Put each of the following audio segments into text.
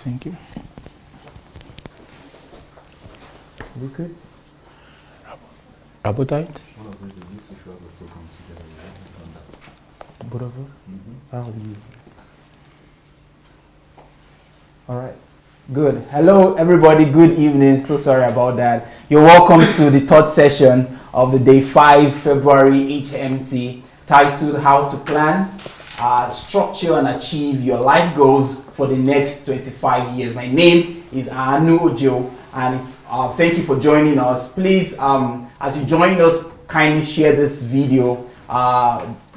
Thank you. We good? Appetite? Both of us? All right. Good. Hello, everybody. Good evening. So sorry about that. You're welcome to the third session of the day 5 February HMT titled How to Plan, Structure and Achieve Your Life Goals for the Next 25 Years. My name is Anu Ojo, and it's thank you for joining us. Please, as you join us, kindly share this video.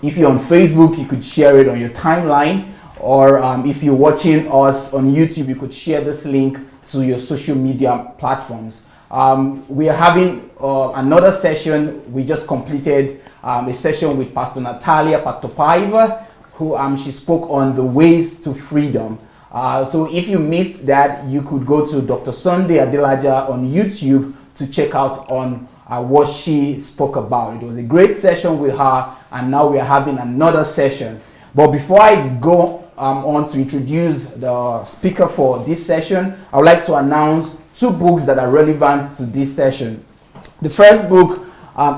If you're on Facebook, you could share it on your timeline. Or if you're watching us on YouTube, you could share this link to your social media platforms. We are having another session. We just completed a session with Pastor Natalia Patopaiva, who she spoke on the ways to freedom. So if you missed that, you could go to Dr. Sunday Adelaja on YouTube to check out on what she spoke about. It was a great session with her, and now we are having another session. But before I go on to introduce the speaker for this session, I would like to announce 2 books that are relevant to this session. The first book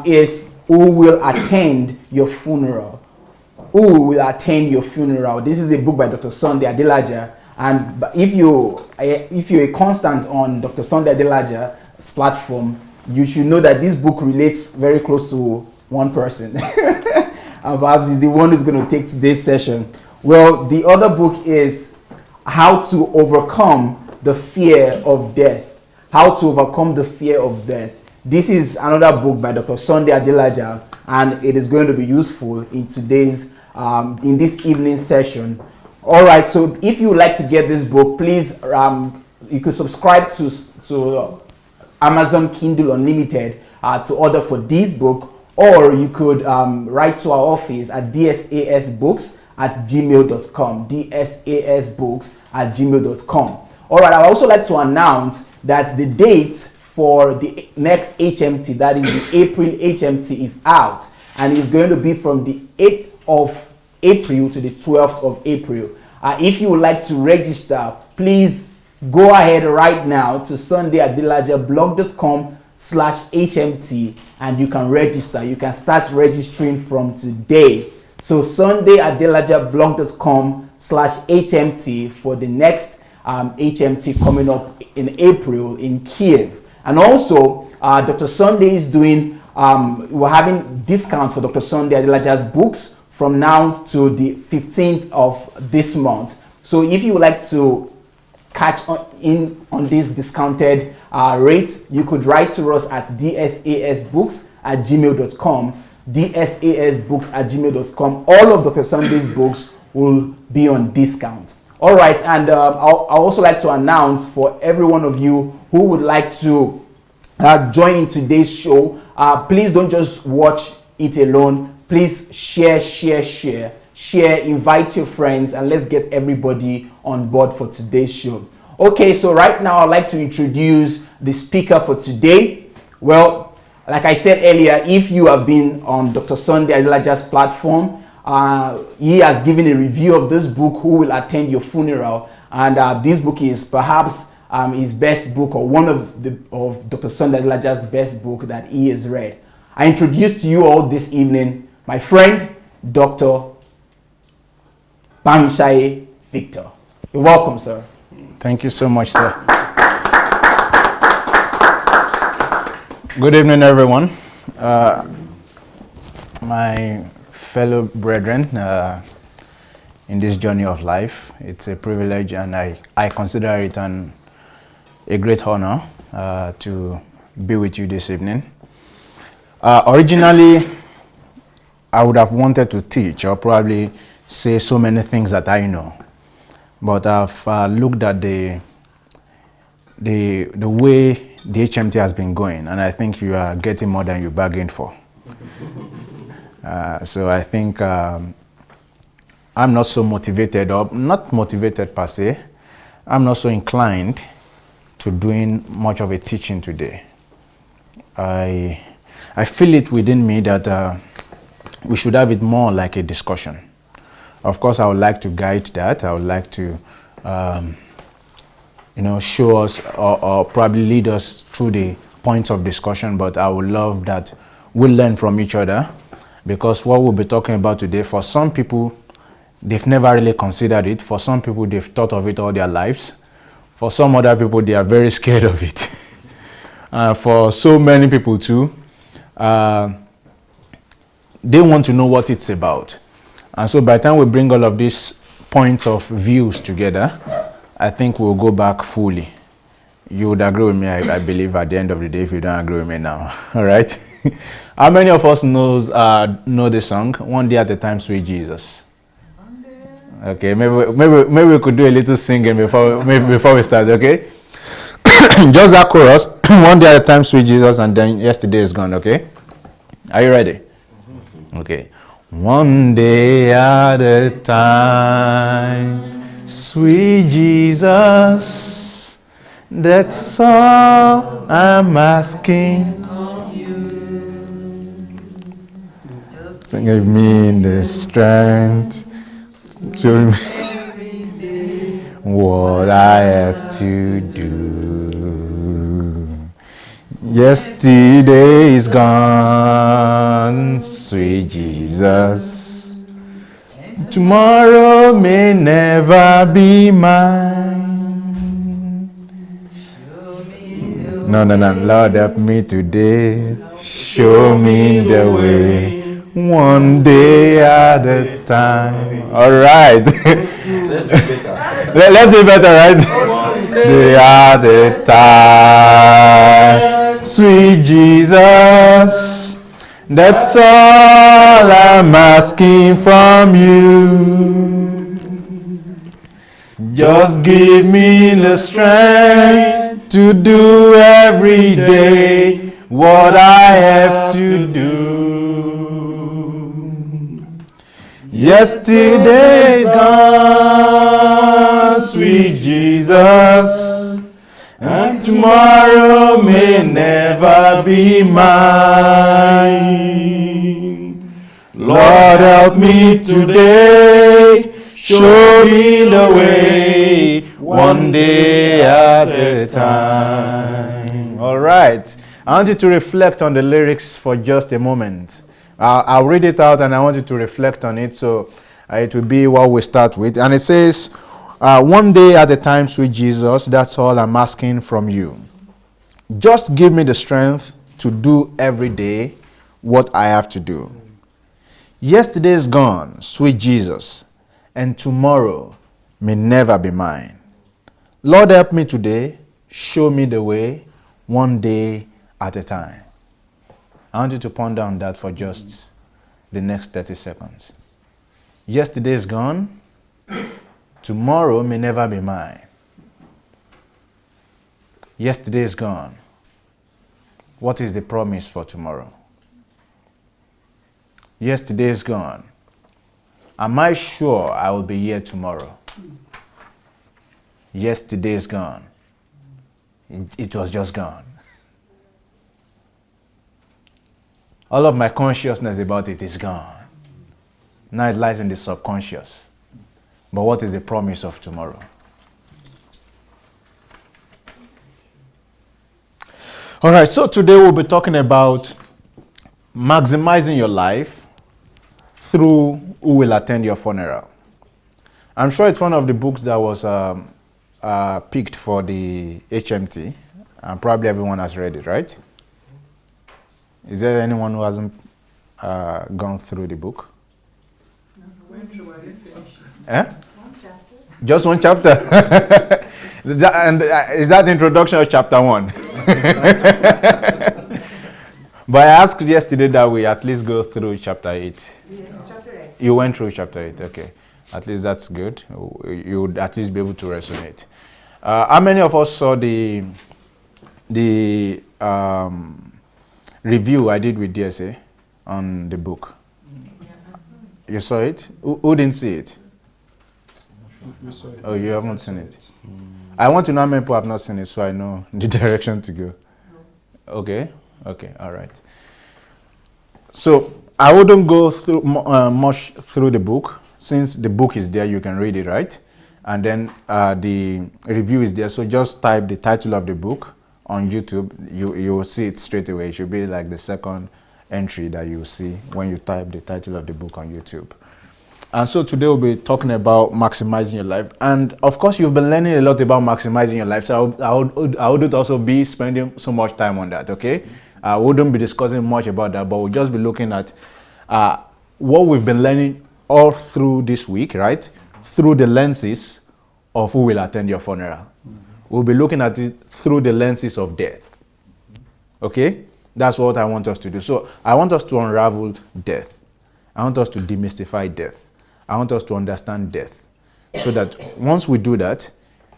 is Who Will Attend Your Funeral? Who Will Attend Your Funeral? This is a book by Dr. Sunday Adelaja, and if you're a constant on Dr. Sunday Adelaja's platform, you should know that this book relates very close to one person. And perhaps he's the one who's going to take today's session. Well, the other book is How to Overcome the Fear of Death. How to Overcome the Fear of Death. This is another book by Dr. Sunday Adelaja, and it is going to be useful in today's, in this evening session. All right, so if you would like to get this book, please, you could subscribe to Amazon Kindle Unlimited to order for this book, or you could write to our office at dsasbooks@gmail.com, dsasbooks@gmail.com. All right, I would also like to announce that the date for the next HMT, that is the April HMT, is out, and it's going to be from the 8th of April to the 12th of April. If you would like to register, please go ahead right now to sundayadelajablog.com/HMT, and you can register. You can start registering from today. So sundayadelajablog.com/HMT for the next HMT coming up in April in Kiev. And also, Dr. Sunday is doing, we're having discount for Dr. Sunday Adelaja's books from now to the 15th of this month. So if you would like to catch in on this discounted rate, you could write to us at dsasbooks@gmail.com, dsasbooks@gmail.com. All of Dr. Sunday's books will be on discount. All right, and I'll also like to announce for every one of you who would like to join in today's show, please don't just watch it alone. Please share, invite your friends, and let's get everybody on board for today's show. Okay, so right now I'd like to introduce the speaker for today. Well, like I said earlier, if you have been on Dr. Sunday Adelaja's platform, he has given a review of this book, Who Will Attend Your Funeral? And this book is perhaps his best book, or one of Dr. Sunday Adelaja's best book that he has read. I introduce to you all this evening my friend, Dr. Bamisaye Victor. You're welcome, sir. Thank you so much, sir. Good evening, everyone. My fellow brethren in this journey of life, it's a privilege, and I consider it a great honor to be with you this evening. Originally, I would have wanted to teach or probably say so many things that I know, but I've looked at the way the HMT has been going, and I think you are getting more than you bargained for. So I think I'm not so motivated, or not motivated per se. I'm not so inclined to doing much of a teaching today. I feel it within me that we should have it more like a discussion. Of course, I would like to guide that. I would like to show us or probably lead us through the points of discussion, but I would love that we learn from each other, because what we'll be talking about today, for some people, they've never really considered it. For some people, they've thought of it all their lives. For some other people, they are very scared of it. For so many people too, they want to know what it's about. And so by the time we bring all of these points of views together, I think we'll go back fully. You would agree with me, I believe, at the end of the day, if you don't agree with me now. All right? How many of us know the song, One Day at a Time, Sweet Jesus? Okay, maybe we could do a little singing before we start, okay? Just that chorus, one day at a time, sweet Jesus, and then yesterday is gone, okay? Are you ready? Okay. One day at a time, sweet Jesus, that's all I'm asking of you. Give me the strength to what I have to do. Yesterday is gone, sweet Jesus. Tomorrow may never be mine. No. Lord, help me today. Show me the way. One day at a time. All right. Let's do better, right? One day at a time. Sweet Jesus, that's all I'm asking from you. Just give me the strength to do every day what I have to do. Yesterday's gone, sweet Jesus, and tomorrow may never be mine. Lord, help me today, show me the way, one day at a time. All right, I want you to reflect on the lyrics for just a moment. I'll read it out and I want you to reflect on it, so it will be what we start with. And it says, one day at a time, sweet Jesus, that's all I'm asking from you. Just give me the strength to do every day what I have to do. Yesterday is gone, sweet Jesus, and tomorrow may never be mine. Lord, help me today, show me the way, one day at a time. I want you to ponder on that for just the next 30 seconds. Yesterday is gone. Tomorrow may never be mine. Yesterday is gone. What is the promise for tomorrow? Yesterday is gone. Am I sure I will be here tomorrow? Yesterday is gone. It was just gone. All of my consciousness about it is gone. Now it lies in the subconscious. But what is the promise of tomorrow? All right, so today we'll be talking about maximizing your life through who will attend your funeral. I'm sure it's one of the books that was picked for the HMT, and probably everyone has read it, right? Is there anyone who hasn't gone through the book? One chapter. Just one chapter? Is that introduction or chapter 1? But I asked yesterday that we at least go through chapter 8. Yes, chapter 8. You went through chapter 8, okay. At least that's good. You would at least be able to resonate. How many of us saw the review I did with DSA on the book? You saw it? Who didn't see it? Oh, you haven't seen it? I want to know how many people have not seen it so I know the direction to go. Okay, all right. So I wouldn't go through much through the book. Since the book is there, you can read it, right? and then the review is there. So just type the title of the book on YouTube. You will see it straight away. It should be like the second entry that you see when you type the title of the book on YouTube. And so today we'll be talking about maximizing your life. And of course, you've been learning a lot about maximizing your life. So I wouldn't also be spending so much time on that, okay? I wouldn't be discussing much about that, but we'll just be looking at what we've been learning all through this week, right? Through the lenses of who will attend your funeral. We'll be looking at it through the lenses of death. Okay? That's what I want us to do. So I want us to unravel death. I want us to demystify death. I want us to understand death. So that once we do that,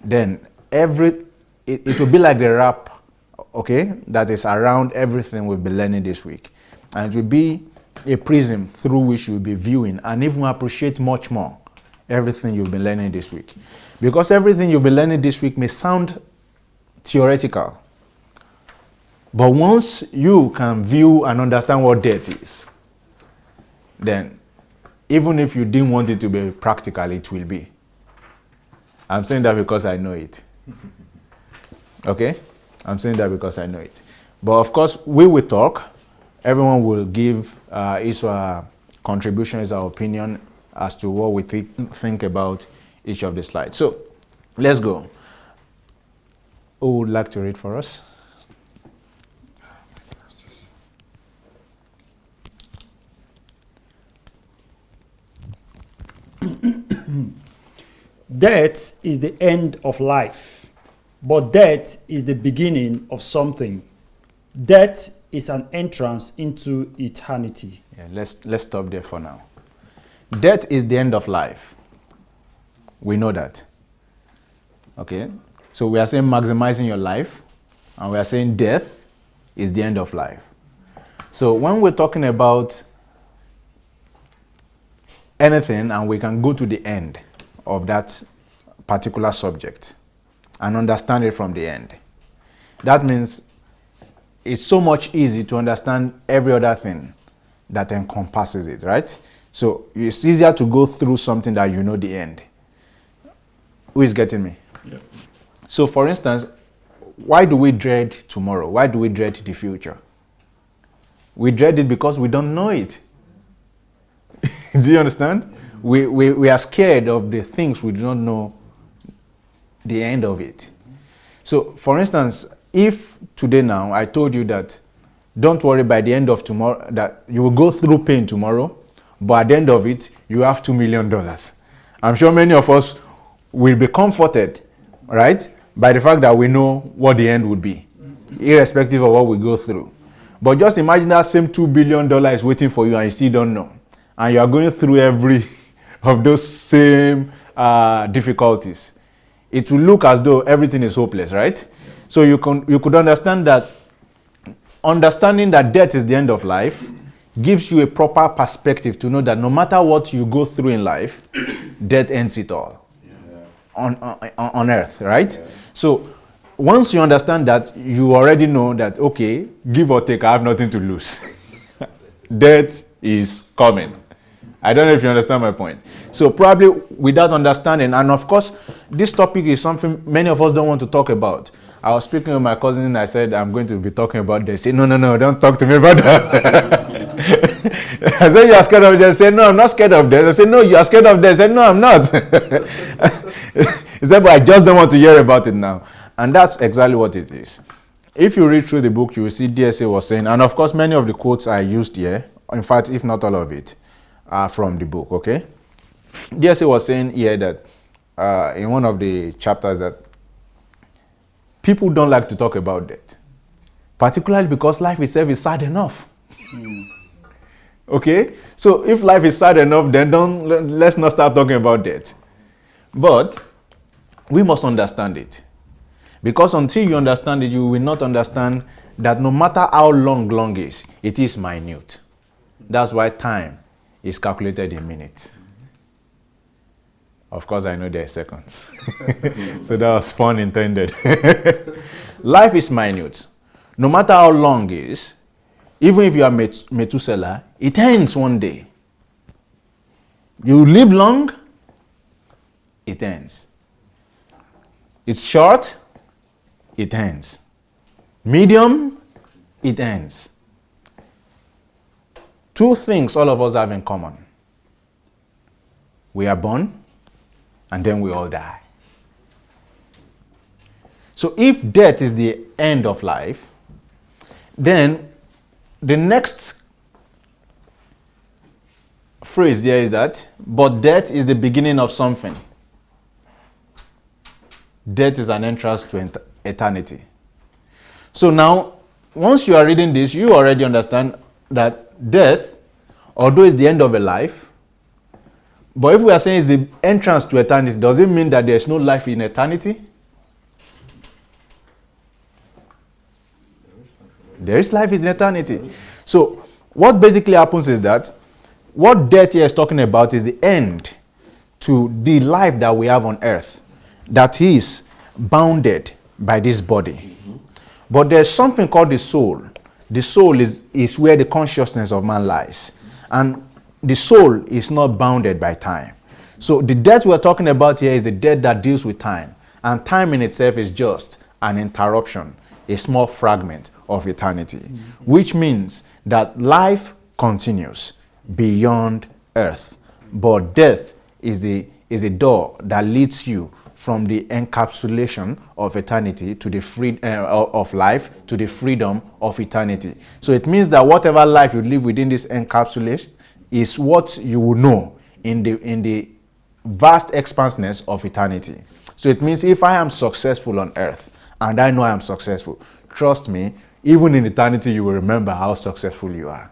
then it will be like the wrap, okay, that is around everything we've been learning this week. And it will be a prism through which you'll be viewing and even appreciate much more everything you've been learning this week. Because everything you've been learning this week may sound theoretical. But once you can view and understand what death is, then even if you didn't want it to be practical, it will be. I'm saying that because I know it. Okay? I'm saying that because I know it. But of course, we will talk. Everyone will give his contribution, his opinion as to what we think about each of the slides. So, let's go. Who would like to read for us? Death is the end of life, but death is the beginning of something. Death is an entrance into eternity. Yeah, let's stop there for now. Death is the end of life. We know that. Okay? So we are saying maximizing your life, and we are saying death is the end of life. So when we're talking about anything, and we can go to the end of that particular subject and understand it from the end, that means it's so much easy to understand every other thing that encompasses it, right? So it's easier to go through something that you know the end. Who is getting me? Yeah. So for instance, why do we dread tomorrow? Why do we dread the future? We dread it because we don't know it. Do you understand? We are scared of the things we do not know the end of it. So, for instance, if today now I told you that don't worry, by the end of tomorrow, that you will go through pain tomorrow, but at the end of it, you have $2 million. I'm sure many of us will be comforted, right, by the fact that we know what the end would be, irrespective of what we go through. But just imagine that same $2 billion is waiting for you and you still don't know. And you are going through every of those same difficulties. It will look as though everything is hopeless, right? Yeah. So you could understand that understanding that death is the end of life gives you a proper perspective to know that no matter what you go through in life, death ends it all. Yeah. On earth, right? Yeah. So once you understand that, you already know that, okay, give or take, I have nothing to lose. Death is coming. I don't know if you understand my point. So probably without understanding, and of course, this topic is something many of us don't want to talk about. I was speaking with my cousin and I said, I'm going to be talking about this. He said, no, don't talk to me about that. I said, you are scared of death? He said, no, I'm not scared of death. I said, no, you are scared of death. He said, no, I'm not. He said, but I just don't want to hear about it now. And that's exactly what it is. If you read through the book, you will see DSA was saying, and of course, many of the quotes I used here, in fact, if not all of it, are from the book, okay? DSA was saying here that in one of the chapters that people don't like to talk about death, particularly because life itself is sad enough. Okay? So if life is sad enough, then let's not start talking about death. But we must understand it. Because until you understand it, you will not understand that no matter how long is, it is minute. That's why time is calculated in minutes. Of course, I know there are seconds. So that was pun intended. Life is minute. No matter how long it is, even if you are Methuselah, it ends one day. You live long, it ends. It's short, it ends. Medium, it ends. Two things all of us have in common. We are born, and then we all die. So if death is the end of life, then the next phrase there is that, but death is the beginning of something. Death is an entrance to eternity. So now, once you are reading this, you already understand that death, although it's the end of a life, but if we are saying it's the entrance to eternity, does it mean that there's no life in eternity? There is life in eternity. So what basically happens is that what death here is talking about is the end to the life that we have on earth, that is bounded by this body. But there's something called the soul. The soul is where the consciousness of man lies. And the soul is not bounded by time. So the death we're talking about here is the death that deals with time. And time in itself is just an interruption, a small fragment of eternity, which means that life continues beyond earth. But death is a door that leads you from the encapsulation of eternity to the of life to the freedom of eternity. So it means that whatever life you live within this encapsulation is what you will know in the vast expanseness of eternity. So it means if I am successful on earth and I know I am successful, trust me, even in eternity you will remember how successful you are.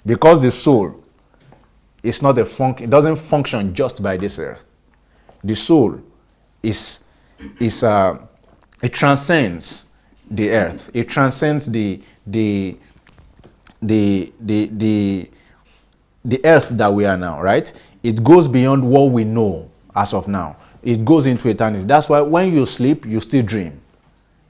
Because the soul is not it doesn't function just by this earth. The soul it transcends the earth. It transcends the earth that we are now, right? It goes beyond what we know as of now. It goes into eternity. That's why when you sleep, you still dream.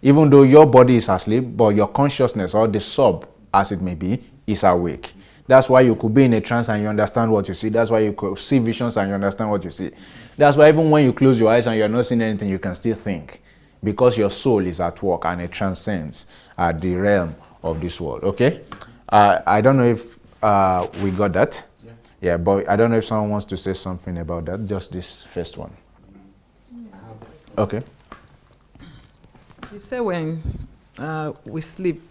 Even though your body is asleep, but your consciousness, or the sub, as it may be, is awake. That's why you could be in a trance and you understand what you see. That's why you could see visions and you understand what you see. That's why even when you close your eyes and you're not seeing anything, you can still think. Because your soul is at work and it transcends the realm of this world. Okay? I don't know if we got that. Yeah, but I don't know if someone wants to say something about that. Just this first one. Okay. You say when we sleep,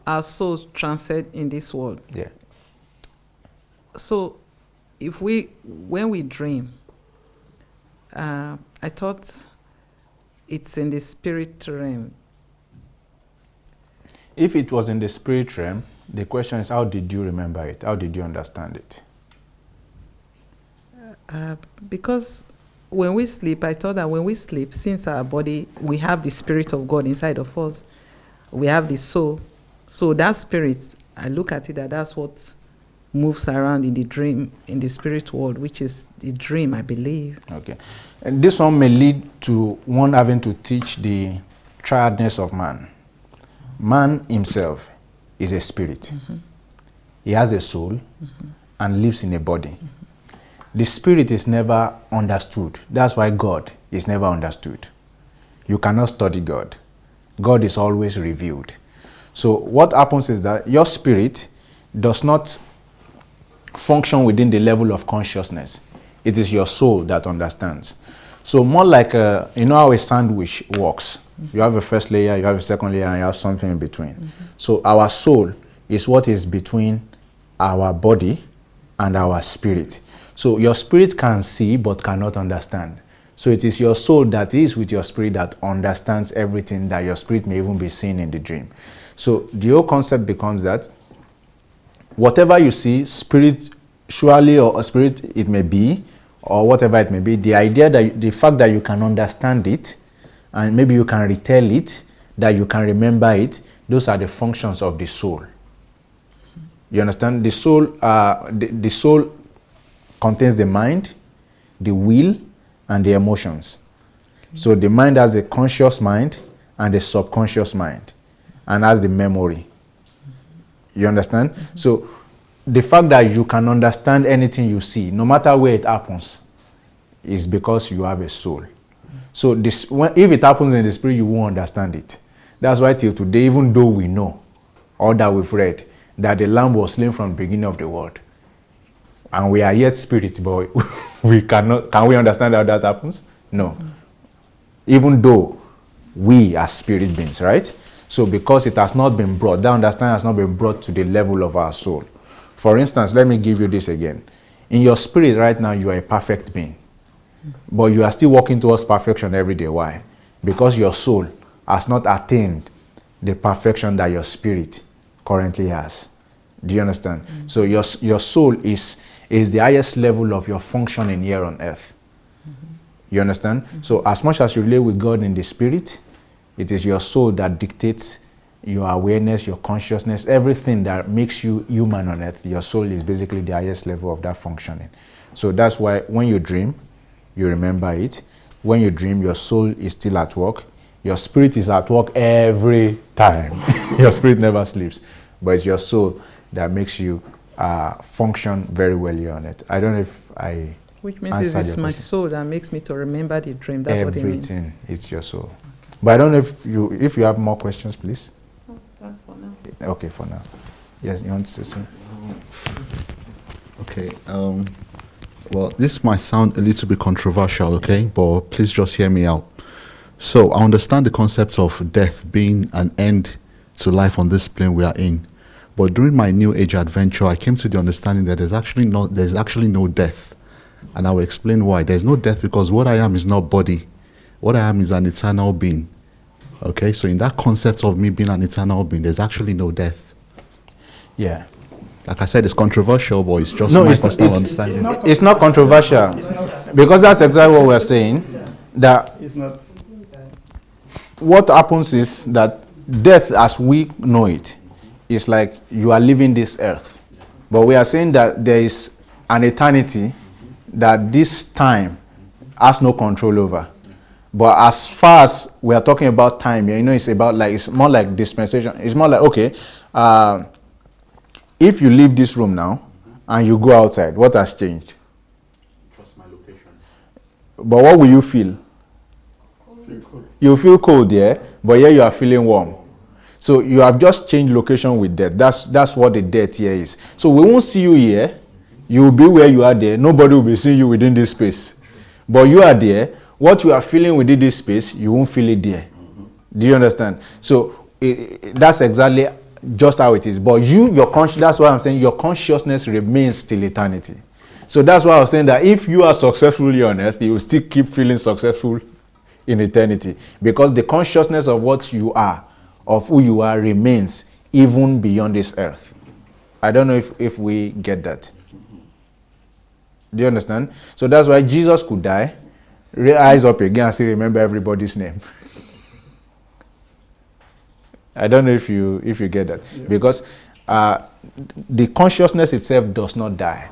our souls transcend in this world. Yeah. So, when we dream, I thought it's in the spirit realm. If it was in the spirit realm, the question is, how did you remember it? How did you understand it? Because when we sleep, I thought that when we sleep, since our body, we have the spirit of God inside of us, we have the soul. So that spirit, I look at it that's what moves around in the dream, in the spirit world, which is the dream, I believe. Okay. And this one may lead to one having to teach the triadness of man. Man himself is a spirit. He has a soul and lives in a body. The spirit is never understood. That's why God is never understood. You cannot study God. God is always revealed. So what happens is that your spirit does not function within the level of consciousness. It is your soul that understands. So more like you know how a sandwich works. You have a first layer, you have a second layer, and you have something in between. So our soul is what is between our body and our spirit. So your spirit can see but cannot understand. So it is your soul that is with your spirit that understands everything that your spirit may even be seeing in the dream. So the whole concept becomes that whatever you see, spiritually or spirit it may be, or whatever it may be, the idea that the fact that you can understand it, and maybe you can retell it, that you can remember it, those are the functions of the soul. You understand? The soul, the soul contains the mind, the will, and the emotions. So the mind has a conscious mind and a subconscious mind, and has the memory. You understand? So the fact that you can understand anything you see, no matter where it happens, is because you have a soul. So this, if it happens in the spirit, you won't understand it. That's why till today, even though we know, or that we've read, that the Lamb was slain from the beginning of the world, and we are yet spirit, but we cannot. Can we understand how that happens? No. Even though we are spirit beings, right? So because it has not been brought, that understanding has not been brought to the level of our soul. For instance, let me give you this again. In your spirit right now, you are a perfect being. But you are still walking towards perfection every day. Why? Because your soul has not attained the perfection that your spirit currently has. Do you understand? So your soul is the highest level of your functioning here on earth. You understand? So as much as you relate with God in the spirit, it is your soul that dictates your awareness, your consciousness, everything that makes you human on earth. Your soul is basically the highest level of that functioning. So that's why when you dream, you remember it. When you dream, your soul is still at work. Your spirit is at work every time. Your spirit never sleeps. But it's your soul that makes you function very well here on earth. I don't know if I Which means it's my soul that makes me to remember the dream. That's everything, what it means. it's your soul. But I don't know if you have more questions, please. Oh, that's for now. Okay, for now. Yes, you want to say something? Okay. Well, this might sound a little bit controversial, okay? But please just hear me out. So I understand the concept of death being an end to life on this plane we are in. But during my New Age adventure, I came to the understanding that there's actually no death. And I will explain why. There's no death because what I am is not body. What I am is an eternal being. Okay, so in that concept of me being an eternal being, there's actually no death. Yeah. Like I said, it's controversial, but it's just my personal understanding. It's not controversial. Because that's exactly what we're saying. That It's not. what happens is that death as we know it is like you are leaving this earth. But we are saying that there is an eternity that this time has no control over. But as far as we are talking about time, it's about like, it's more like dispensation. It's more like, okay, if you leave this room now and you go outside, what has changed? Just my location. But what will you feel? You feel cold, yeah? But here you are feeling warm. So you have just changed location with death. That's what the death here is. So we won't see you here. You will be where you are there. Nobody will be seeing you within this space. But you are there. What you are feeling within this space, you won't feel it there. Do you understand? So that's exactly just how it is. But that's why I'm saying your consciousness remains till eternity. So that's why I was saying that if you are successfully on earth, you will still keep feeling successful in eternity. Because the consciousness of what you are, of who you are, remains even beyond this earth. I don't know if we get that. Do you understand? So that's why Jesus could die, rise up again, and still remember everybody's name. I don't know if you get that. Yeah. Because the consciousness itself does not die.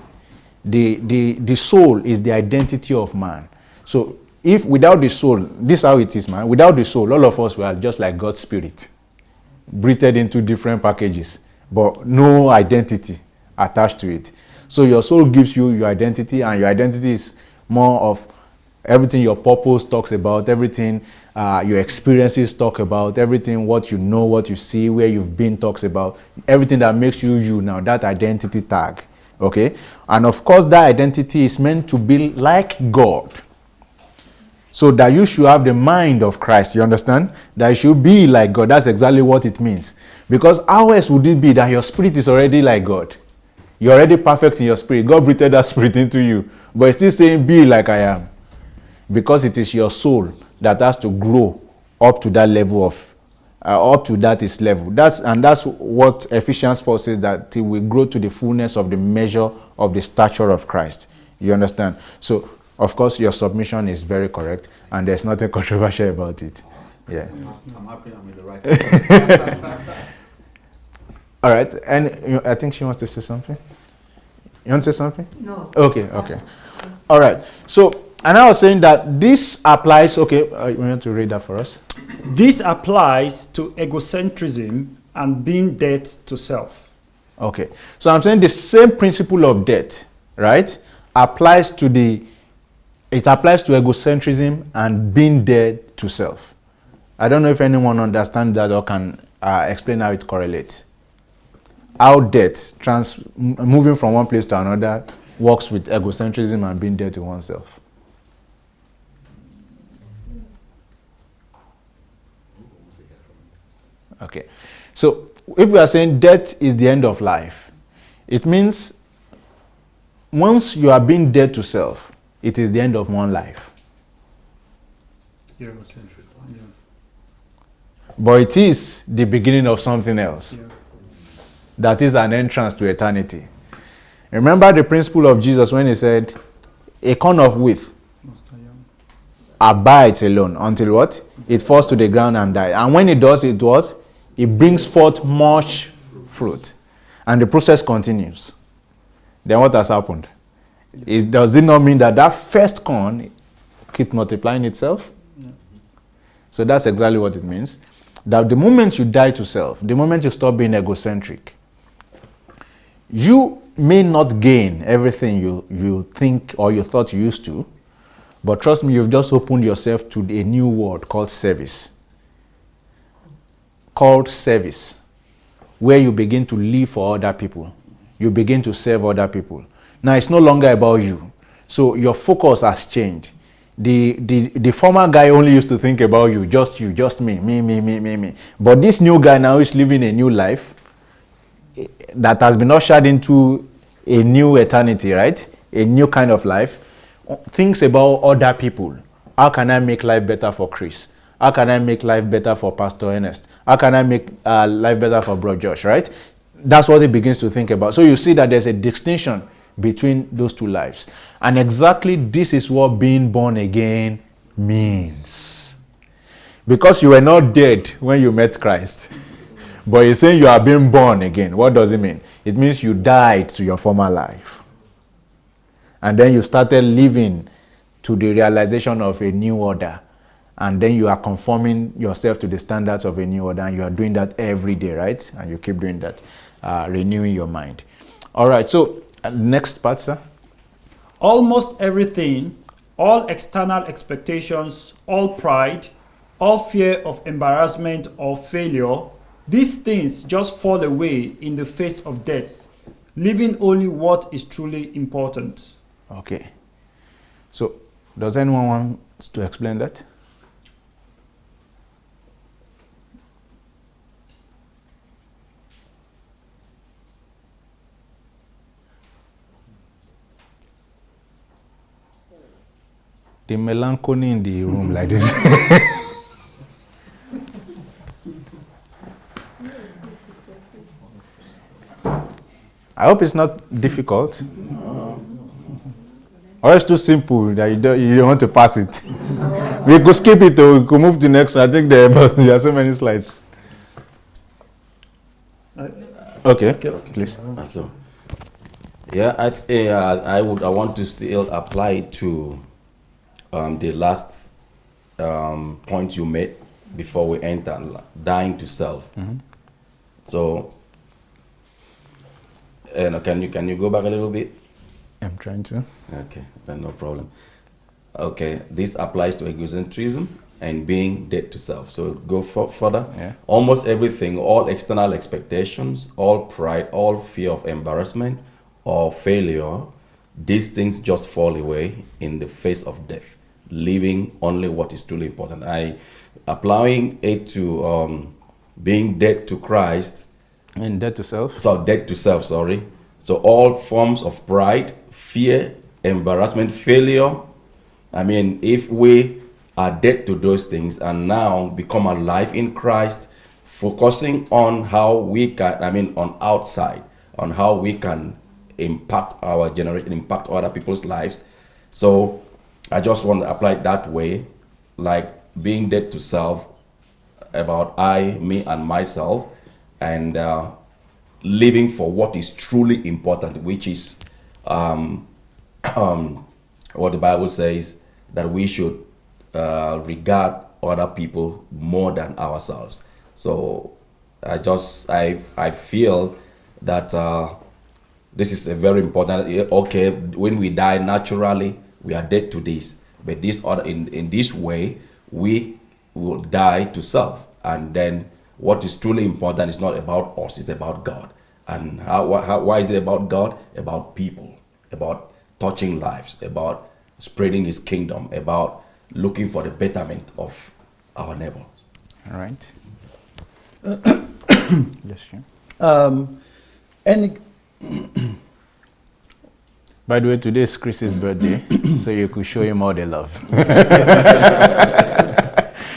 The soul is the identity of man. So if without the soul, this is how it is, man. Without the soul, all of us were just like God's spirit, breathed into different packages, but no identity attached to it. So your soul gives you your identity, and your identity is more of everything your purpose talks about, everything your experiences talk about, everything what you know, what you see, where you've been talks about, everything that makes you you now, that identity tag. Okay? And of course, that identity is meant to be like God. So that you should have the mind of Christ, you understand? That you should be like God. That's exactly what it means. Because how else would it be that your spirit is already like God? You're already perfect in your spirit. God breathed that spirit into you. But it's still saying, be like I am. Because it is your soul that has to grow up to that level of, up to that is level. That's what Ephesians 4 says, that till we grow to the fullness of the measure of the stature of Christ. You understand? So, of course, your submission is very correct, and there's nothing controversial about it. Yeah. I'm happy I'm in the right. All right, and I think she wants to say something. You want to say something? No. Okay. All right. So, and I was saying that this applies. Okay, you want to read that for us? This applies to egocentrism and being dead to self. Okay. So I'm saying the same principle of death, right, applies to the it applies to egocentrism and being dead to self. I don't know if anyone understands that or can explain how it correlates. How death, moving from one place to another, works with egocentrism and being dead to oneself. Okay. So if we are saying death is the end of life, it means once you are being dead to self, it is the end of one life. Yeah, okay. Yeah. But it is the beginning of something else. Yeah. That is an entrance to eternity. Remember the principle of Jesus when he said, a corn of wheat abides alone until what? It falls to the ground and dies. And when it does, it what? It brings forth much fruit. And the process continues. Then what has happened? Does it not mean that that first corn keeps multiplying itself? Yeah. So that's exactly what it means. That the moment you die to self, the moment you stop being egocentric, you may not gain everything you think or you thought you used to, but trust me, you've just opened yourself to a new word called service. Where you begin to live for other people. You begin to serve other people. Now it's no longer about you. So your focus has changed. The former guy only used to think about you, just me. But this new guy now is living a new life that has been ushered into a new eternity, right? A new kind of life. Thinks about other people. How can I make life better for Chris? How can I make life better for Pastor Ernest? How can I make life better for Bro Josh, right? That's what he begins to think about. So you see that there's a distinction between those two lives. And exactly this is what being born again means. Because you were not dead when you met Christ. But he's saying you are being born again. What does it mean? It means you died to your former life. And then you started living to the realization of a new order. And then you are conforming yourself to the standards of a new order. And you are doing that every day, right? And you keep doing that, renewing your mind. All right, so next part, sir. Almost everything, all external expectations, all pride, all fear of embarrassment or failure, these things just fall away in the face of death, leaving only what is truly important. Okay. So, does anyone want to explain that? The melancholy in the room like this. I hope it's not difficult. Or it's too simple that you don't want to pass it. We could skip it or we could move to the next one. I think there are so many slides. Okay, please. So, yeah, I want to still apply it to the last point you made before we enter dying to self. Mm-hmm. So, can you go back a little bit? I'm trying to. Okay, no problem. Okay, this applies to egocentrism and being dead to self. So go further. Yeah. Almost everything, all external expectations, all pride, all fear of embarrassment or failure, these things just fall away in the face of death, leaving only what is truly important. Applying it to being dead to Christ. And dead to self. So dead to self, sorry. So all forms of pride, fear, embarrassment, failure. I mean, if we are dead to those things and now become alive in Christ, focusing on how we can, on outside, on how we can impact our generation, impact other people's lives. So I just want to apply it that way, like being dead to self, about I, me, and myself, and living for what is truly important, which is what the Bible says, that we should regard other people more than ourselves. So I feel that this is a very important. Okay, when we die naturally, we are dead to this, But this other, in this way, we will die to self. And then what is truly important is not about us, it's about God. And why is it about God? About people, about touching lives, about spreading his kingdom, about looking for the betterment of our neighbor. All right. Yes, sure. Any By the way, today is Chris's birthday, so you could show him all the love.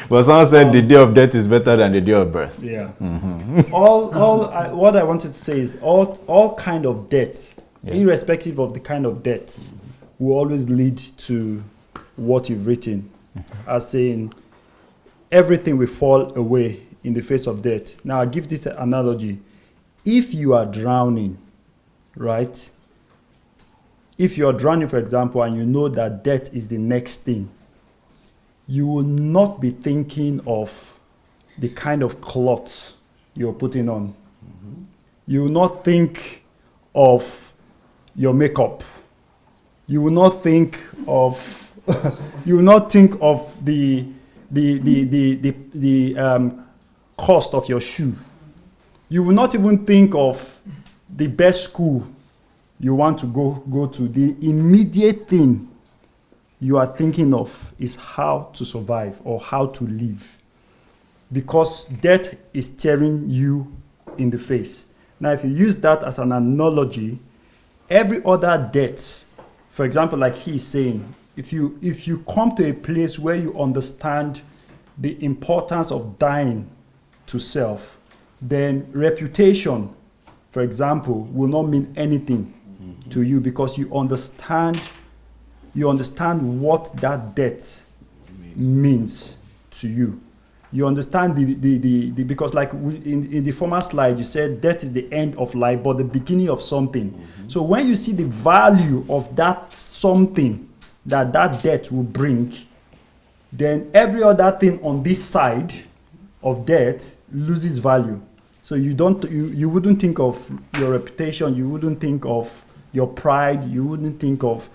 But someone said the day of death is better than the day of birth. Yeah. What I wanted to say is all kind of debts, irrespective of the kind of debts, will always lead to what you've written, as saying everything will fall away in the face of death. Now, I'll give this analogy. If you are drowning, right? If you are drowning, for example, and you know that death is the next thing, you will not be thinking of the kind of cloth you're putting on. Mm-hmm. You will not think of your makeup. You will not think of you will not think of the cost of your shoe. You will not even think of the best school you want to go to. The immediate thing you are thinking of is how to survive or how to live, because death is staring you in the face. Now, if you use that as an analogy, every other death, for example, like he's saying, if you come to a place where you understand the importance of dying to self, then reputation, for example, will not mean anything to you, because you understand what that death means to you. You understand the because like in the former slide, you said death is the end of life, but the beginning of something. Mm-hmm. So when you see the value of that something that death will bring, then every other thing on this side of death loses value. So you wouldn't think of your reputation, you wouldn't think of your pride, you wouldn't think of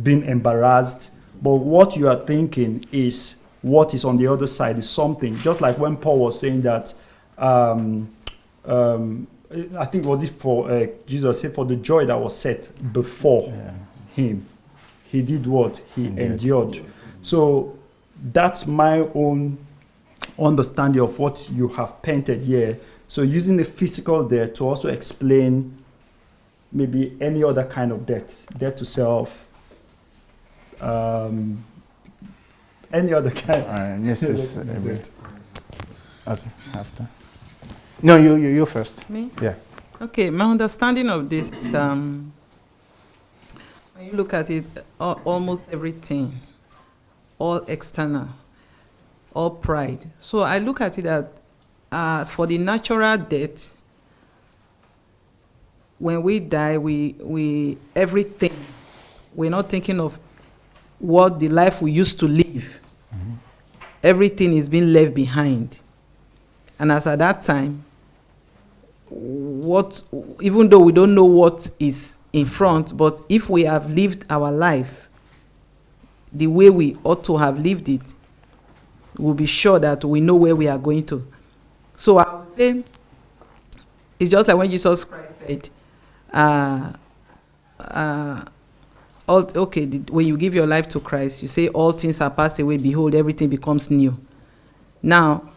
being embarrassed, but what you are thinking is what is on the other side is something. Just like when Paul was saying that, I think was it for Jesus said, for the joy that was set before him, he did what? He endured. So that's my own understanding of what you have painted here. So using the physical death to also explain maybe any other kind of death to self, any other kind. Okay, after. No, you first. Me? Yeah. Okay, my understanding of this is, when you look at it, almost everything, all external, all pride. So I look at it that for the natural death, when we die, we everything, we're not thinking of what the life we used to live. Mm-hmm. Everything is being left behind. And as at that time, even though we don't know what is in front, but if we have lived our life the way we ought to have lived it, we'll be sure that we know where we are going to. So I would say, it's just like when Jesus Christ said, when you give your life to Christ, you say all things are passed away, behold, everything becomes new. Now,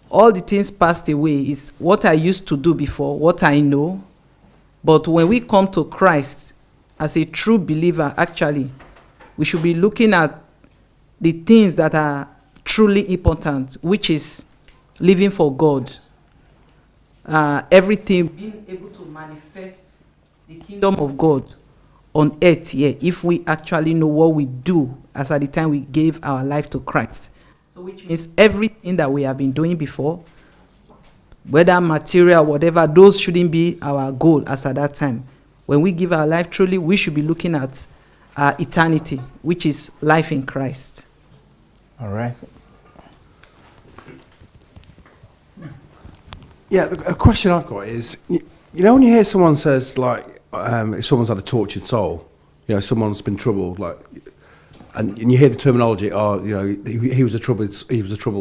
all the things passed away is what I used to do before, what I know. But when we come to Christ as a true believer, actually, we should be looking at the things that are truly important, which is living for God. Everything, being able to manifest the kingdom of God on earth here, if we actually know what we do as at the time we gave our life to Christ. So which means everything that we have been doing before, whether material, whatever, those shouldn't be our goal as at that time. When we give our life truly, we should be looking at eternity, which is life in Christ. All right. Yeah, a question I've got is, you know, when you hear someone says, like, if someone's had a tortured soul, you know, someone's been troubled, like, and you hear the terminology, oh, you know, he was a troubled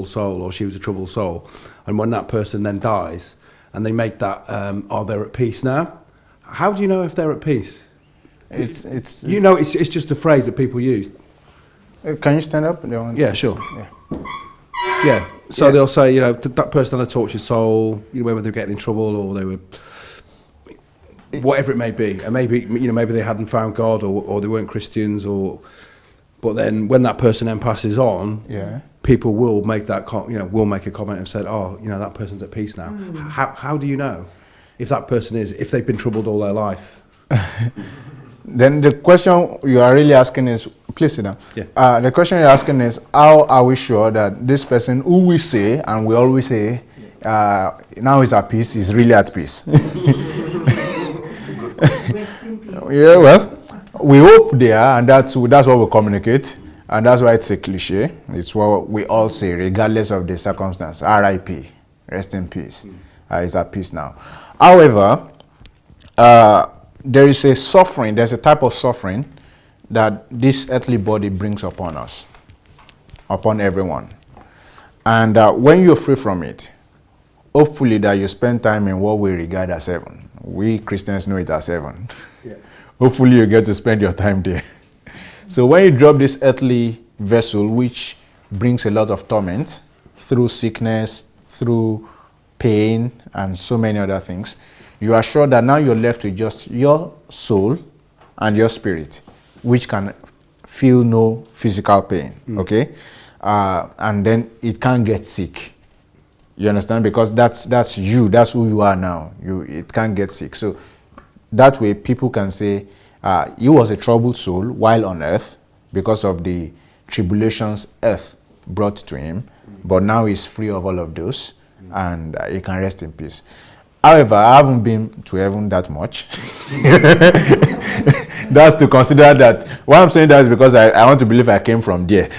soul, or she was a troubled soul, and when that person then dies, and they make that, oh, they're at peace now. How do you know if they're at peace? It's just a phrase that people use. Can you stand up? Yeah, sure. Yeah. So they'll say, you know, that person had a tortured soul, you know, whether they're getting in trouble or they were, whatever it may be, and maybe they hadn't found God, or they weren't Christians, but then when that person then passes on, people will make that will make a comment and said, oh, you know, that person's at peace now. How do you know if that person if they've been troubled all their life? Then the question you are really asking is, please sit down. Yeah. The question you're asking is, how are we sure that this person who we say, and we always say, now is at peace, is really at peace? Yeah, well, we hope they are, and that's what we communicate, and that's why it's a cliche. It's what we all say, regardless of the circumstance. R.I.P. Rest in peace. Is at peace now. However, there is a suffering. There's a type of suffering that this earthly body brings upon us, upon everyone, and when you're free from it, hopefully that you spend time in what we regard as heaven. We Christians know it as heaven. Yeah. Hopefully you get to spend your time there. So when you drop this earthly vessel, which brings a lot of torment through sickness, through pain, and so many other things, you are sure that now you're left with just your soul and your spirit, which can feel no physical pain, okay? And then it can't get sick. You understand? Because that's you. That's who you are now. It can't get sick. So that way people can say he was a troubled soul while on earth because of the tribulations earth brought to him, but now he's free of all of those, and he can rest in peace. However, I haven't been to heaven that much. That's to consider that. Why I'm saying that is because I want to believe I came from there.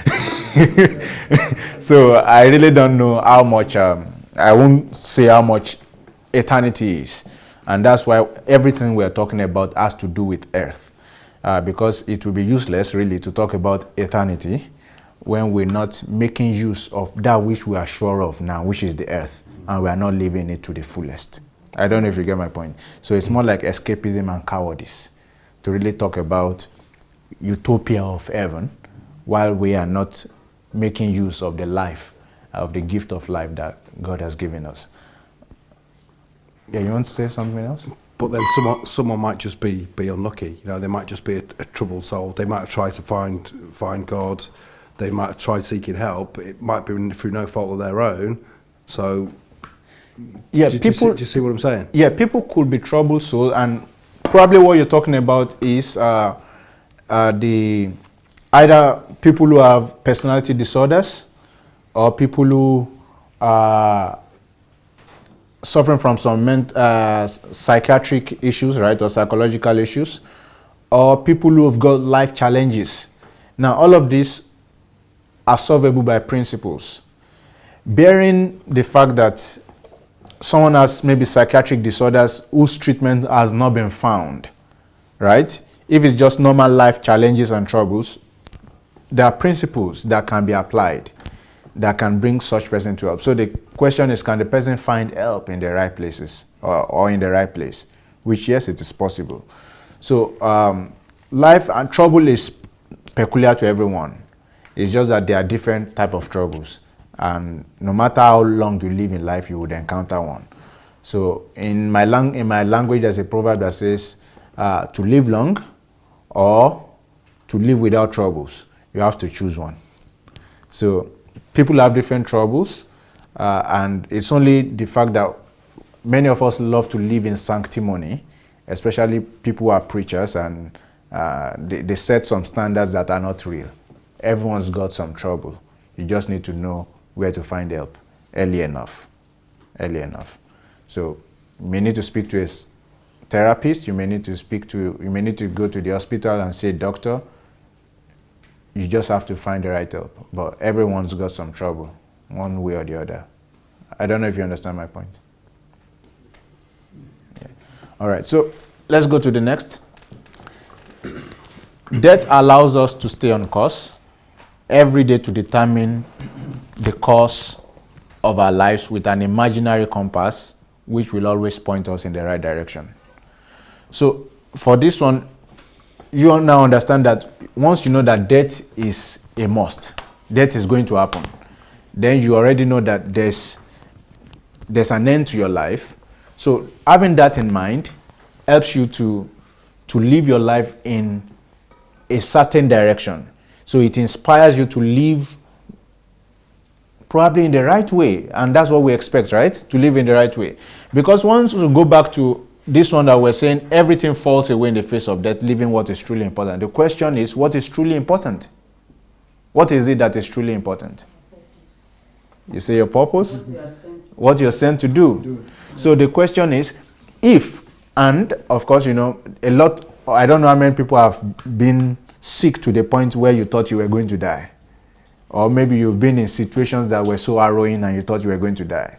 So I really don't know how much, I won't say how much eternity is. And that's why everything we're talking about has to do with earth. Because it will be useless really to talk about eternity when we're not making use of that which we are sure of now, which is the earth, and we are not living it to the fullest. I don't know if you get my point. So it's more like escapism and cowardice to really talk about utopia of heaven while we are not making use of the life, of the gift of life that God has given us. Yeah, you want to say something else? But then someone might just be unlucky. You know, they might just be a troubled soul. They might have tried to find God. They might have tried seeking help. It might be through no fault of their own. So, yeah, do you see what I'm saying? Yeah, people could be troubled soul, and probably what you're talking about is either people who have personality disorders, or people who are suffering from some psychiatric issues, right, or psychological issues, or people who have got life challenges. Now, all of these are solvable by principles. Bearing the fact that someone has maybe psychiatric disorders whose treatment has not been found, right? If it's just normal life challenges and troubles, there are principles that can be applied that can bring such person to help. So the question is, can the person find help in the right places or in the right place? Which, yes, it is possible. So life and trouble is peculiar to everyone. It's just that there are different type of troubles. And no matter how long you live in life, you would encounter one. So in my language, there's a proverb that says, to live long or to live without troubles. You have to choose one. So people have different troubles, and it's only the fact that many of us love to live in sanctimony, especially people who are preachers, and they set some standards that are not real. Everyone's got some trouble. You just need to know where to find help early enough. So you may need to speak to a therapist, you may need to go to the hospital and say, doctor, you just have to find the right help. But everyone's got some trouble, one way or the other. I don't know if you understand my point. Yeah. All right, so let's go to the next. Death allows us to stay on course. every day to determine the course of our lives with an imaginary compass, which will always point us in the right direction. So for this one, you now understand that once you know that death is a must, death is going to happen, then you already know that there's an end to your life. So having that in mind helps you to live your life in a certain direction. So it inspires you to live probably in the right way, and that's what we expect, right? To live in the right way. Because once we go back to this one that we're saying, everything falls away in the face of death, living what is truly important. The question is, what is truly important? What is it that is truly important? You say your purpose? What you're sent to do. So the question is, if, and of course, you know, I don't know how many people have been sick to the point where you thought you were going to die. Or maybe you've been in situations that were so harrowing and you thought you were going to die.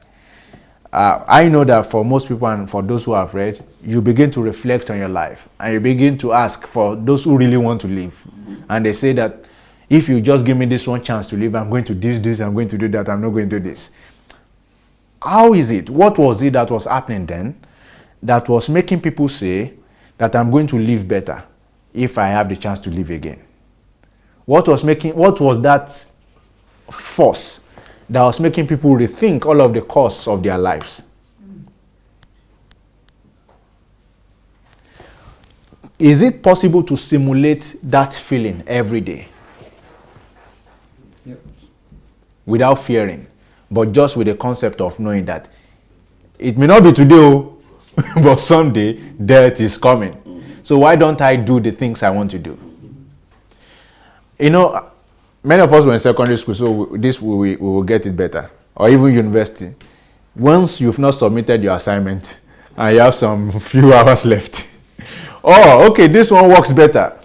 I know that for most people and for those who have read, you begin to reflect on your life and you begin to ask for those who really want to live. And they say that if you just give me this one chance to live, I'm going to do this, I'm going to do that, I'm not going to do this. How is it? What was it that was happening then that was making people say that I'm going to live better if I have the chance to live again? What was that force that was making people rethink all of the costs of their lives? Is it possible to simulate that feeling every day? Yep. Without fearing, but just with the concept of knowing that it may not be today, but someday death is coming. So why don't I do the things I want to do? You know, many of us were in secondary school, so we will get it better. Or even university. Once you've not submitted your assignment and you have some few hours left. Oh, okay, this one works better.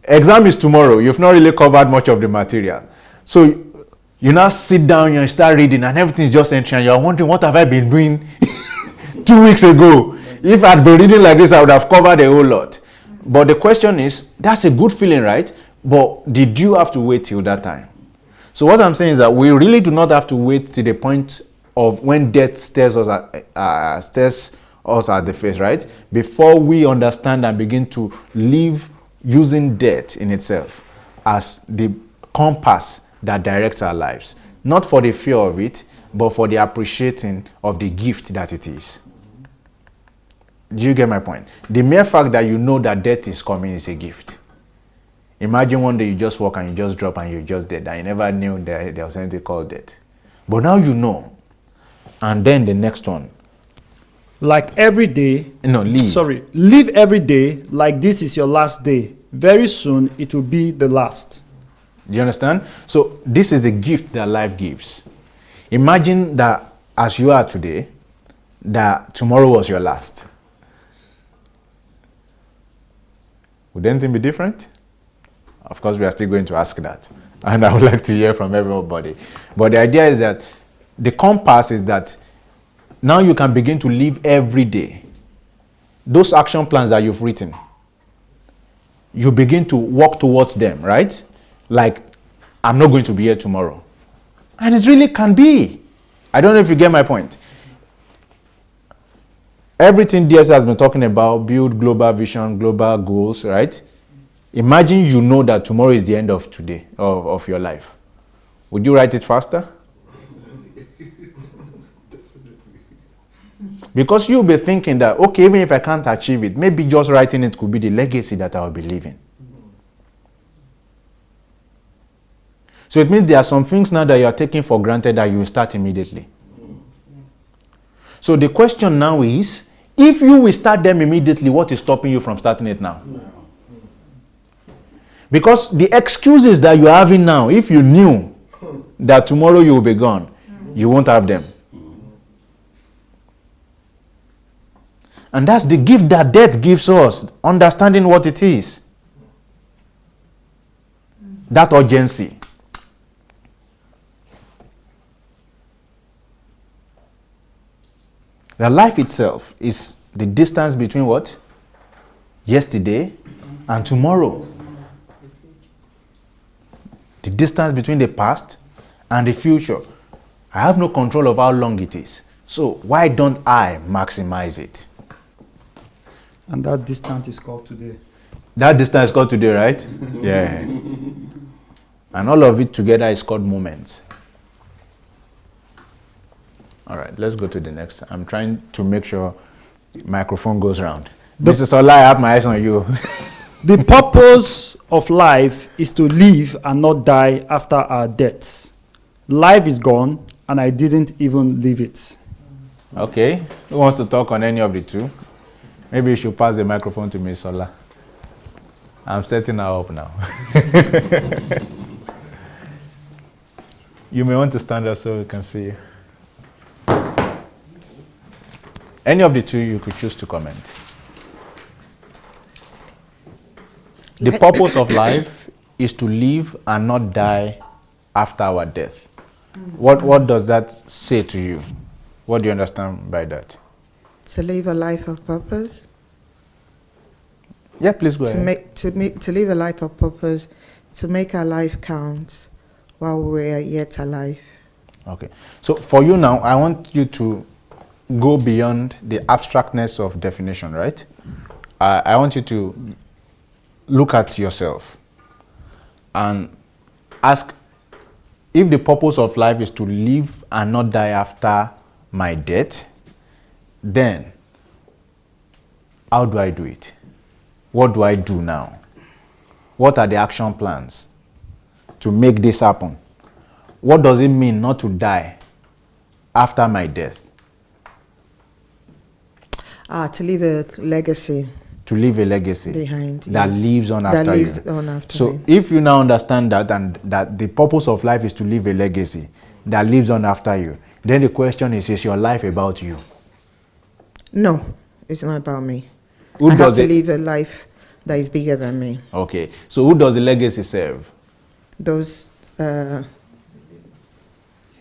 Exam is tomorrow. You've not really covered much of the material. So you now sit down and start reading and everything's just entering. You're wondering, what have I been doing 2 weeks ago? If I'd been reading like this, I would have covered a whole lot. But the question is, that's a good feeling, right? But did you have to wait till that time? So what I'm saying is that we really do not have to wait to the point of when death stares us at the face, right? Before we understand and begin to live using death in itself as the compass that directs our lives. Not for the fear of it, but for the appreciating of the gift that it is. Do you get my point? The mere fact that you know that death is coming is a gift. Imagine one day you just walk and you just drop and you're just dead. And you never knew that there was anything called death. But now you know. And then the next one. Like every day. No, live. Sorry. Live every day like this is your last day. Very soon it will be the last. Do you understand? So this is the gift that life gives. Imagine that as you are today, that tomorrow was your last. Would anything be different? Of course, we are still going to ask that. And I would like to hear from everybody. But the idea is that the compass is that now you can begin to live every day. Those action plans that you've written, you begin to walk towards them, right? Like, I'm not going to be here tomorrow. And it really can be. I don't know if you get my point. Everything DS has been talking about, build global vision, global goals, right? Imagine you know that tomorrow is the end of today, of your life. Would you write it faster? Because you'll be thinking that, okay, even if I can't achieve it, maybe just writing it could be the legacy that I will be leaving. So it means there are some things now that you are taking for granted that you will start immediately. So the question now is, if you will start them immediately, what is stopping you from starting it now? Because the excuses that you're having now, if you knew that tomorrow you will be gone, you won't have them. And that's the gift that death gives us, understanding what it is. That urgency. The life itself is the distance between what? Yesterday and tomorrow. The distance between the past and the future. I have no control of how long it is. So why don't I maximize it? And that distance is called today. That distance is called today, right? Yeah. And all of it together is called moments. All right, let's go to the next. I'm trying to make sure microphone goes around. Mrs. Ola, I have my eyes on you. The purpose of life is to live and not die after our death. Life is gone, and I didn't even live it. Okay, who wants to talk on any of the two? Maybe you should pass the microphone to Miss Ola. I'm setting her up now. You may want to stand up so we can see you. Any of the two you could choose to comment. The purpose of life is to live and not die after our death. What does that say to you? What do you understand by that? To live a life of purpose. Yeah, please go ahead. To live a life of purpose, to make our life count while we are yet alive. Okay. So for you now, I want you to go beyond the abstractness of definition, right? I want you to look at yourself and ask, if the purpose of life is to live and not die after my death, then how do I do it? What do I do now? What are the action plans to make this happen? What does it mean not to die after my death? To leave a legacy. To leave a legacy behind, that yes. lives on That after lives you. on after So me. if you now understand that, and that the purpose of life is to leave a legacy that lives on after you, then the question is your life about you? No, it's not about me. Who I have does to it? live a life that is bigger than me. Okay. So who does the legacy serve? Those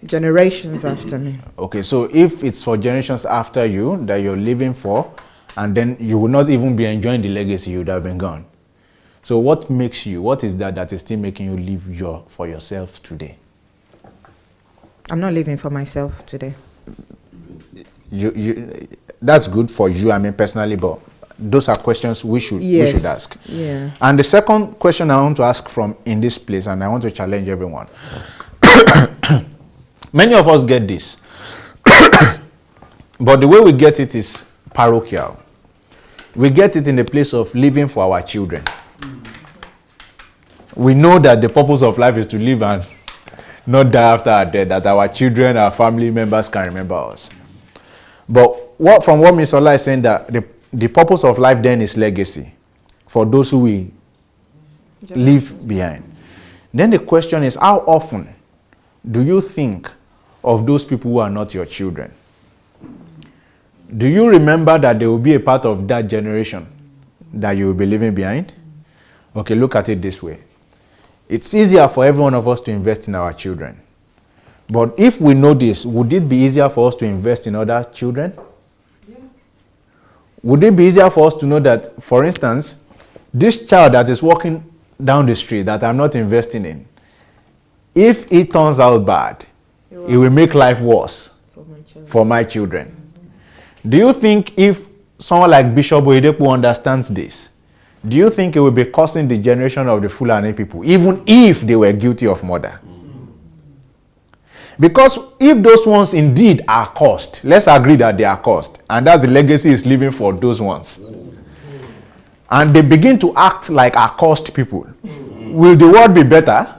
generations after me. Okay. So if it's for generations after you that you're living for, and then you will not even be enjoying the legacy, you would have been gone. So what makes you, what is that is still making you live for yourself today? I'm not living for myself today. That's good for you, I mean, personally, but those are questions we should ask. Yeah. And the second question I want to ask from in this place, and I want to challenge everyone. Many of us get this, but the way we get it is parochial. We get it in the place of living for our children. We know that the purpose of life is to live and not die after our death, that our children, our family members can remember us. But from what Ms. Ola is saying, that the purpose of life then is legacy for those who we leave behind. Then the question is, how often do you think of those people who are not your children? Do you remember that they will be a part of that generation that you will be leaving behind? Okay, look at it this way. It's easier for every one of us to invest in our children. But if we know this, would it be easier for us to invest in other children? Yeah. Would it be easier for us to know that, for instance, this child that is walking down the street that I'm not investing in, if it turns out bad, it will make life worse for my children. Do you think if someone like Bishop Oyedepo understands this, do you think it will be causing the generation of the Fulani people, even if they were guilty of murder? Because if those ones indeed are cursed, let's agree that they are cursed, and that's the legacy is living for those ones, and they begin to act like accursed people, will the world be better?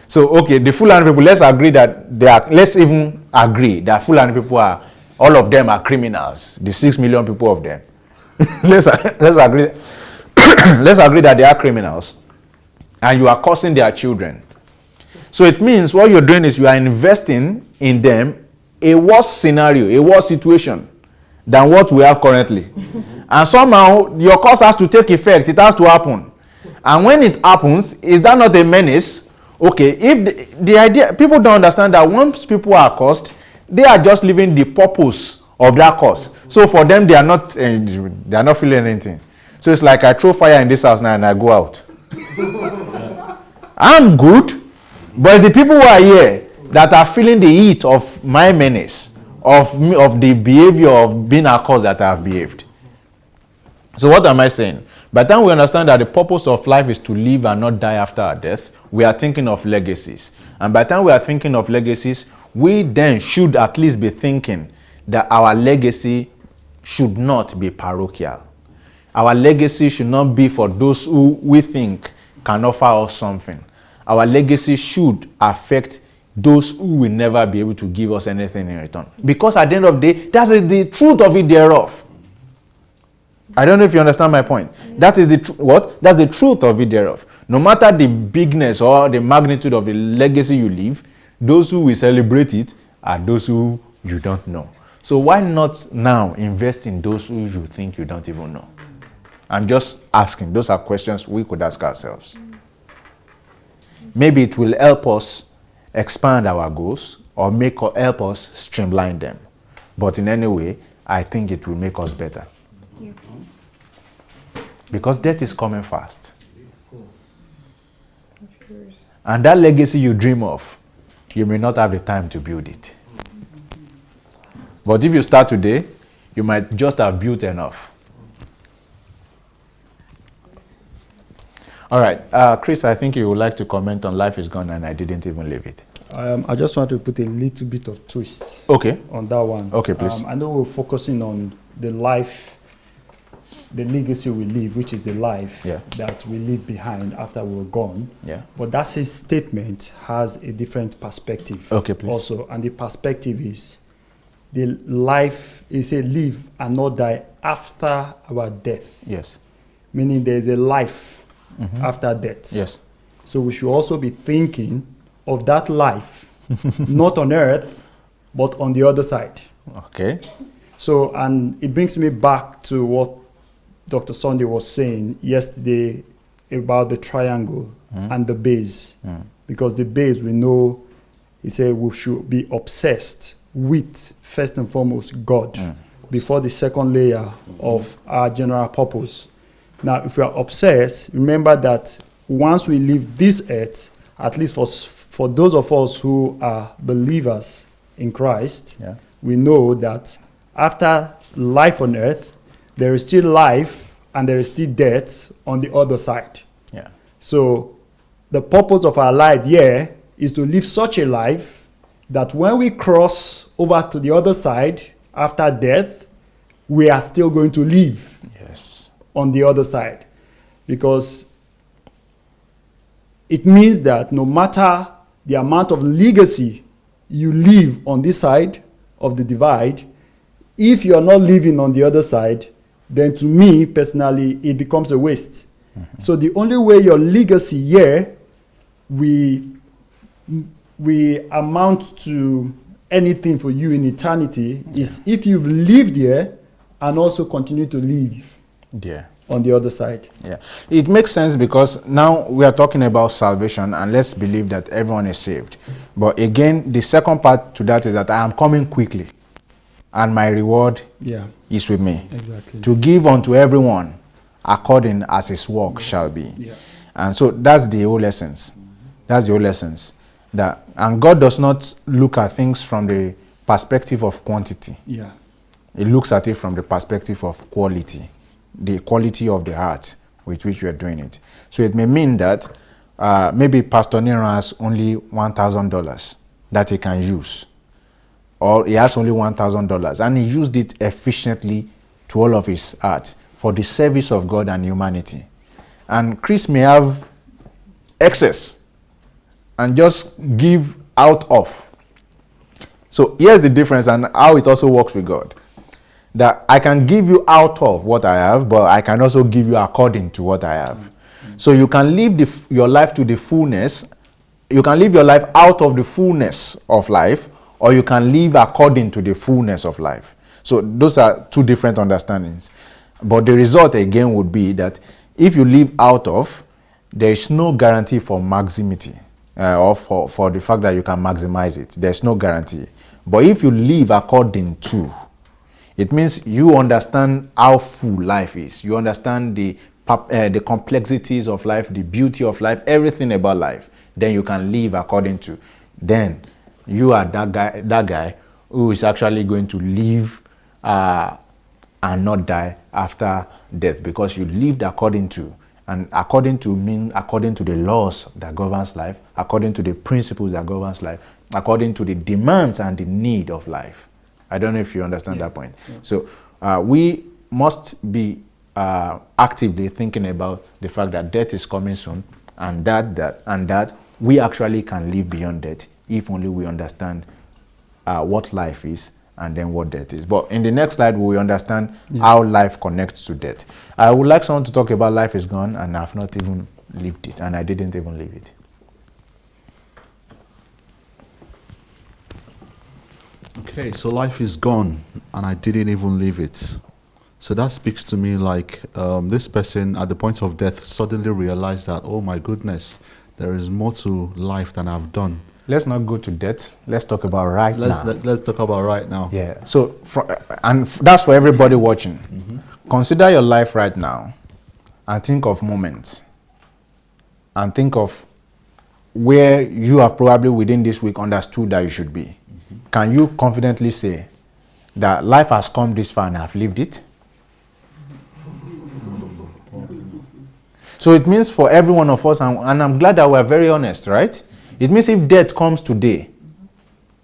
So, okay, the Fulani people, let's agree that let's even agree that Fulani people all of them are criminals, the 6 million people of them. let's agree let's agree that they are criminals, and you are cursing their children. So it means what you're doing is you are investing in them a worse scenario, a worse situation than what we have currently. And somehow your curse has to take effect, it has to happen. And when it happens, is that not a menace? Okay, if the idea, people don't understand that once people are cursed, they are just living the purpose of that curse. So for them, they are not feeling anything. So it's like I throw fire in this house now and I go out. I'm good, but the people who are here that are feeling the heat of my menace, of me, of the behavior of being a cause that I have behaved. So what am I saying? By the time we understand that the purpose of life is to live and not die after our death, we are thinking of legacies. And by the time we are thinking of legacies, we then should at least be thinking that our legacy should not be parochial. Our legacy should not be for those who we think can offer us something. Our legacy should affect those who will never be able to give us anything in return. Because at the end of the day, that is the truth of it thereof. I don't know if you understand my point. That is the what? That's the truth of it thereof. No matter the bigness or the magnitude of the legacy you leave, those who will celebrate it are those who you don't know. So why not now invest in those who you think you don't even know? I'm just asking. Those are questions we could ask ourselves. Maybe it will help us expand our goals or help us streamline them. But in any way, I think it will make us better. Yeah. Because death is coming fast. And that legacy you dream of, you may not have the time to build it. But if you start today, you might just have built enough. All right, Chris, I think you would like to comment on Life is Gone and I Didn't Even Leave It. I just want to put a little bit of twist on that one. Okay, please. I know we're focusing on the life, the legacy we leave, which is the life that we leave behind after we're gone. Yeah. But that same statement has a different perspective. Okay, please. Also, and the perspective is the life is a live and not die after our death. Yes. Meaning there's a life after death. Yes. So we should also be thinking of that life, not on earth, but on the other side. Okay. So, and it brings me back to what Dr. Sunday was saying yesterday about the triangle and the base. Because the base, we know, he said we should be obsessed with, first and foremost, God, before the second layer of our general purpose. Now, if we are obsessed, remember that once we leave this earth, at least for those of us who are believers in Christ, we know that after life on earth, there is still life and there is still death on the other side. Yeah. So the purpose of our life here is to live such a life that when we cross over to the other side after death, we are still going to live on the other side. Because it means that no matter the amount of legacy you leave on this side of the divide, if you are not living on the other side, then to me personally, it becomes a waste. So the only way your legacy here we amount to anything for you in eternity is if you've lived here and also continue to live on the other side. Yeah, it makes sense because now we are talking about salvation and let's believe that everyone is saved. But again, the second part to that is that I am coming quickly and my reward is with me. Exactly. To give unto everyone according as his work shall be. Yeah. And so that's the whole essence. That's the whole essence. And God does not look at things from the perspective of quantity. Yeah. He looks at it from the perspective of quality. The quality of the heart with which you are doing it. So it may mean that maybe Pastor Nero has only $1,000 that he can use. Or he has only $1,000 and he used it efficiently to all of his heart for the service of God and humanity. And Chris may have excess and just give out of. So here's the difference and how it also works with God. That I can give you out of what I have, but I can also give you according to what I have. So you can live your life to the fullness. You can live your life out of the fullness of life, or you can live according to the fullness of life. So those are two different understandings. But the result again would be that if you live out of, there is no guarantee for maximity, or for the fact that you can maximize it. There's no guarantee. But if you live according to, It means you understand how full life is. You understand the complexities of life, the beauty of life, everything about life. Then you can live according to. Then you are that guy who is actually going to live and not die after death, because you lived according to. And according to mean according to the laws that governs life, according to the principles that governs life, according to the demands and the need of life. I don't know if you understand that point. Yeah. So we must be actively thinking about the fact that death is coming soon, and that we actually can live beyond death if only we understand what life is and then what death is. But in the next slide, we will understand how life connects to death. I would like someone to talk about life is gone, and I've not even lived it, and I didn't even live it. Okay, so life is gone, and I didn't even live it. So that speaks to me like this person at the point of death suddenly realized that, oh my goodness, there is more to life than I've done. Let's not go to death. Let's talk about now. Let's talk about right now. Yeah. So, that's for everybody watching. Mm-hmm. Consider your life right now, and think of moments, and think of where you have probably within this week understood that you should be. Mm-hmm. Can you confidently say that life has come this far and I've lived it? So it means for every one of us, and I'm glad that we're very honest, right? It means if death comes today,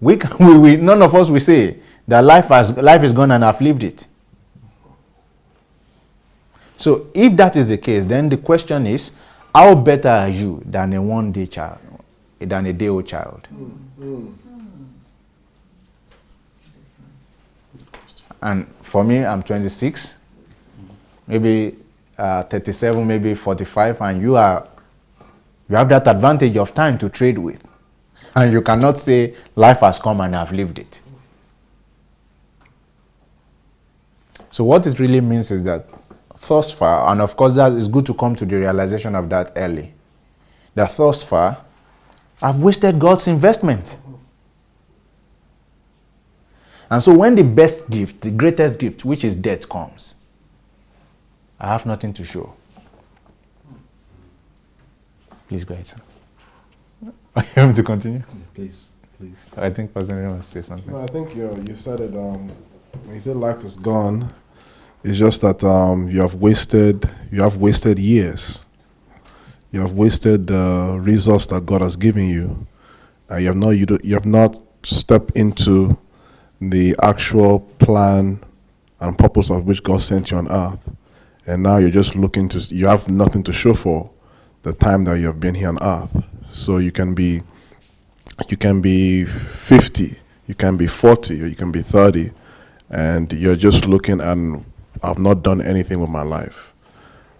we none of us will say that life is gone and I've lived it. So if that is the case, then the question is, how better are you than a one-day child, than a day-old child? And for me, I'm 26, maybe 37, maybe 45, and you have that advantage of time to trade with. And you cannot say, life has come and I've lived it. So what it really means is that thus far, and of course that is good to come to the realization of that early, that thus far, I've wasted God's investment. And so when the best gift, the greatest gift, which is death, comes, I have nothing to show. Please go ahead, sir. Are you able to continue? Yeah, please. I think Pastor wants to say something. No, I think you said it. When you said life is gone, it's just that you have wasted years. You have wasted the resource that God has given you. You have not stepped into the actual plan and purpose of which God sent you on earth. And now you're just you have nothing to show for the time that you have been here on earth. So you can be 50, you can be 40, or you can be 30, and you're just looking and I've not done anything with my life.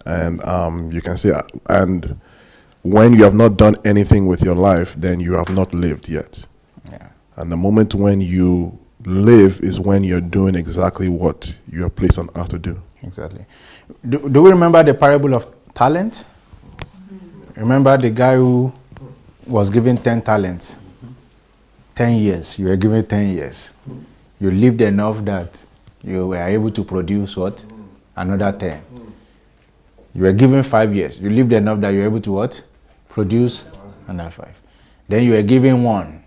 And you can say, and when you have not done anything with your life, then you have not lived yet. Yeah. And the moment when you live is when you're doing exactly what you are placed on earth to do. Exactly. Do we remember the parable of talent? Remember the guy who was given 10 talents? 10 years. You were given 10 years. You lived enough that you were able to produce what? Another 10. You were given 5 years. You lived enough that you were able to what? Produce another 5. Then you were given 1.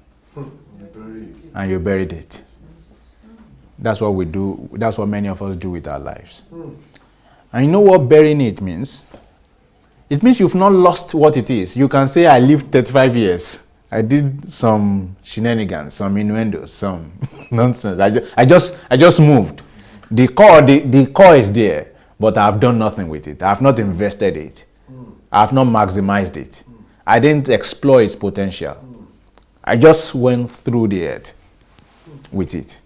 And you buried it. That's what we do. That's what many of us do with our lives. And you know what burying it means? It means you've not lost what it is. You can say, I lived 35 years. I did some shenanigans, some innuendos, some nonsense. I just moved. The core is there, but I've done nothing with it. I've not invested it. I've not maximized it. I didn't explore its potential. I just went through the earth with it.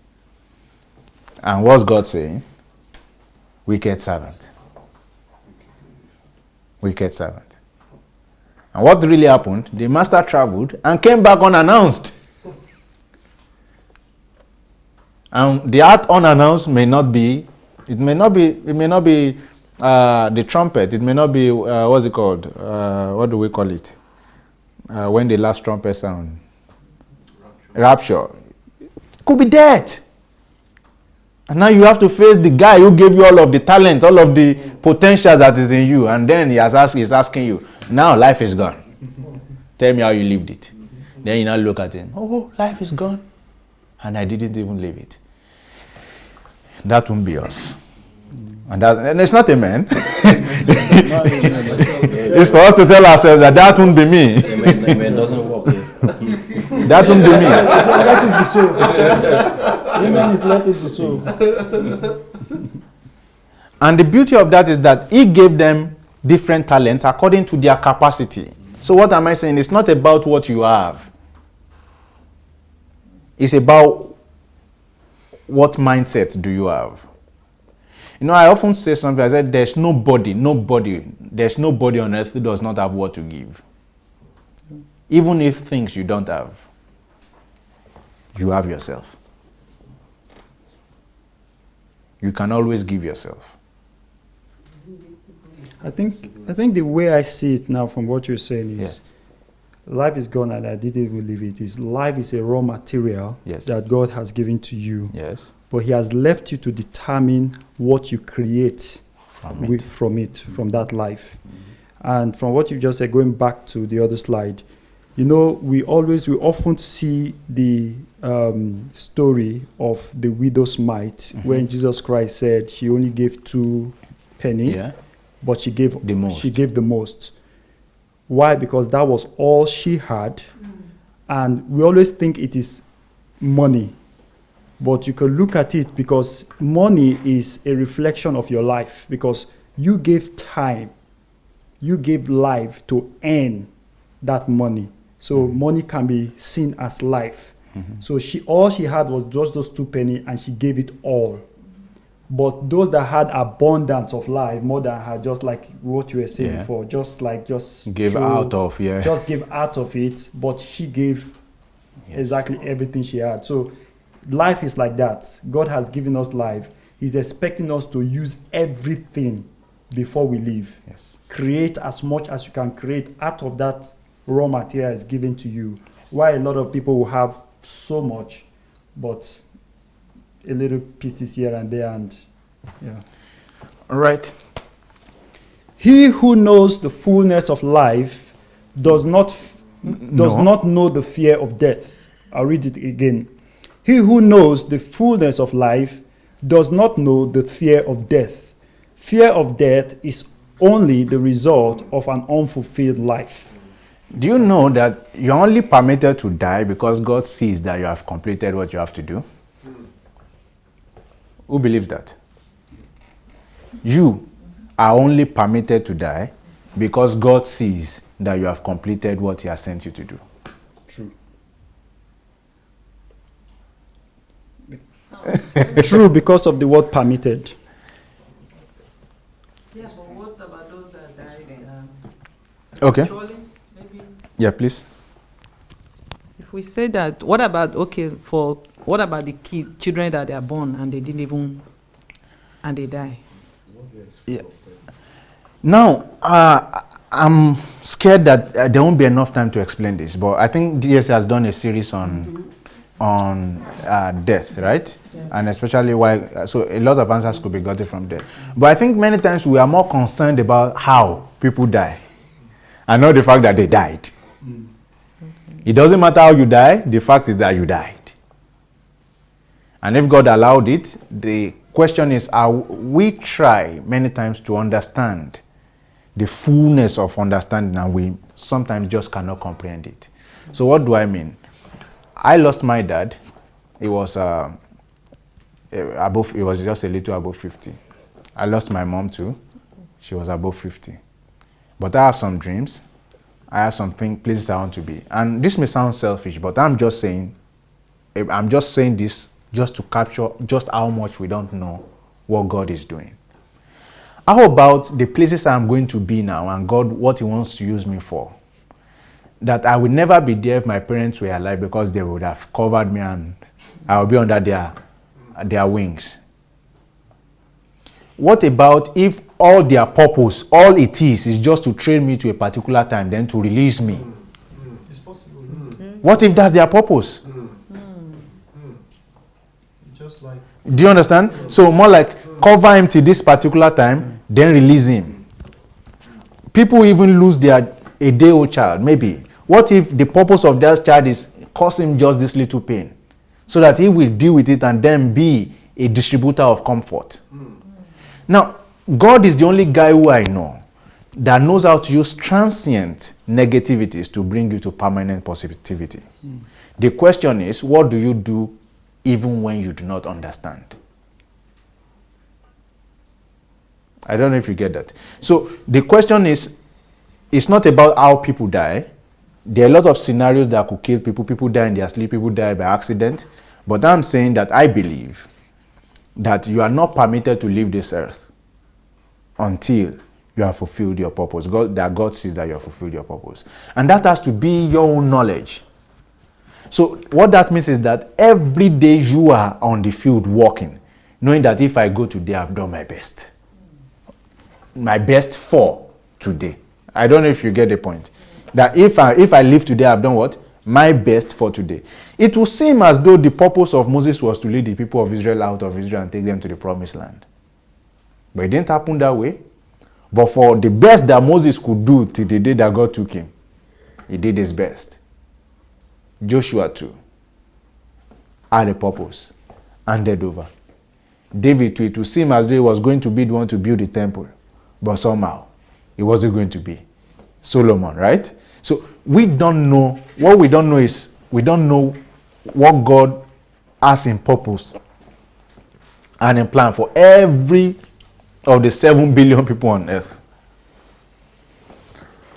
And what's God saying? Wicked servant. Wicked servant. And what really happened? The master traveled and came back unannounced. And the act unannounced may not be the trumpet. It may not be what's it called? What do we call it? When the last trumpet sound. Rapture. It could be death. And now you have to face the guy who gave you all of the talent, all of the potential that is in you. And then he's asking you, now life is gone. Tell me how you lived it. Then you now look at him, oh, life is gone. And I didn't even live it. That won't be us. And it's not a man. It's for us to tell ourselves that won't be me. Amen doesn't work. That won't be me. Let it be so. Amen is let it be so. And the beauty of that is that he gave them different talents according to their capacity. So what am I saying? It's not about what you have. It's about what mindset do you have. You know, I often say something. I said, there's nobody on earth who does not have what to give. Even if things you don't have, you have yourself. You can always give yourself. I think the way I see it now from what you're saying is life is gone and I didn't even live it. Life is a raw material that God has given to you. Yes. But he has left you to determine what you create from that life. And from what you just said, going back to the other slide, you know, we often see the story of the widow's mite when Jesus Christ said she only gave 2 pennies, but she gave the most. She gave the most. Why? Because that was all she had. And we always think it is money. But you can look at it because money is a reflection of your life, because you gave time, you gave life to earn that money. So money can be seen as life. So all she had was just those 2 pennies and she gave it all. But those that had abundance of life, more than her, just like what you were saying before, just give out of, just give out of it, but she gave exactly everything she had. So life is like that. God has given us life. He's expecting us to use everything before we leave. Create as much as you can create out of that raw material is given to you. Why a lot of people will have so much, but a little pieces here and there, and all right. He who knows the fullness of life does not know the fear of death. I'll read it again. He who knows the fullness of life does not know the fear of death. Fear of death is only the result of an unfulfilled life. Do you know that you're only permitted to die because God sees that you have completed what you have to do? Who believes that? You are only permitted to die because God sees that you have completed what He has sent you to do. True. True, because of the word permitted. Yes, but what about those that died? Okay. Maybe. Yeah, please. If we say that, what about the children that they are born and they didn't even, and they die? Yeah. Now, I'm scared that there won't be enough time to explain this, but I think DSA has done a series on death, right? Yeah. And especially why, so a lot of answers could be gotten from death. But I think many times we are more concerned about how people die and not the fact that they died. It doesn't matter how you die, the fact is that you died. And if God allowed it, the question is, we try many times to understand the fullness of understanding, and we sometimes just cannot comprehend it. So what do I mean? I lost my dad. He was just a little above 50. I lost my mom too. She was above 50. But I have some dreams. I have some places I want to be. And this may sound selfish, but I'm just saying this just to capture just how much we don't know what God is doing. How about the places I'm going to be now and God, what He wants to use me for? That I would never be there if my parents were alive, because they would have covered me and I would be under their wings. What about if all their purpose, all it is just to train me to a particular time, then to release me? It's possible. What if that's their purpose? Just like Do you understand? So more like cover him till this particular time, then release him. People even lose their a day old child. Maybe. What if the purpose of that child is cause him just this little pain, so that he will deal with it and then be a distributor of comfort? Now, God is the only guy who I know that knows how to use transient negativities to bring you to permanent positivity. The question is, what do you do even when you do not understand? I don't know if you get that. So the question is, it's not about how people die. There are a lot of scenarios that could kill people. People die in their sleep, people die by accident. But I'm saying that I believe that you are not permitted to leave this earth until you have fulfilled your purpose. God sees that you have fulfilled your purpose. And that has to be your own knowledge. So what that means is that every day you are on the field working, knowing that if I go today, I've done my best. My best for today. I don't know if you get the point. That if I live today, I've done what? My best for today. It will seem as though the purpose of Moses was to lead the people of Israel out of Israel and take them to the promised land. But it didn't happen that way. But for the best that Moses could do till the day that God took him, he did his best. Joshua too had a purpose, handed over. David too, it would seem as though he was going to be the one to build the temple, but somehow it wasn't going to be. Solomon, right? So we don't know. What we don't know is we don't know what God has in purpose and in plan for every of the 7 billion people on earth.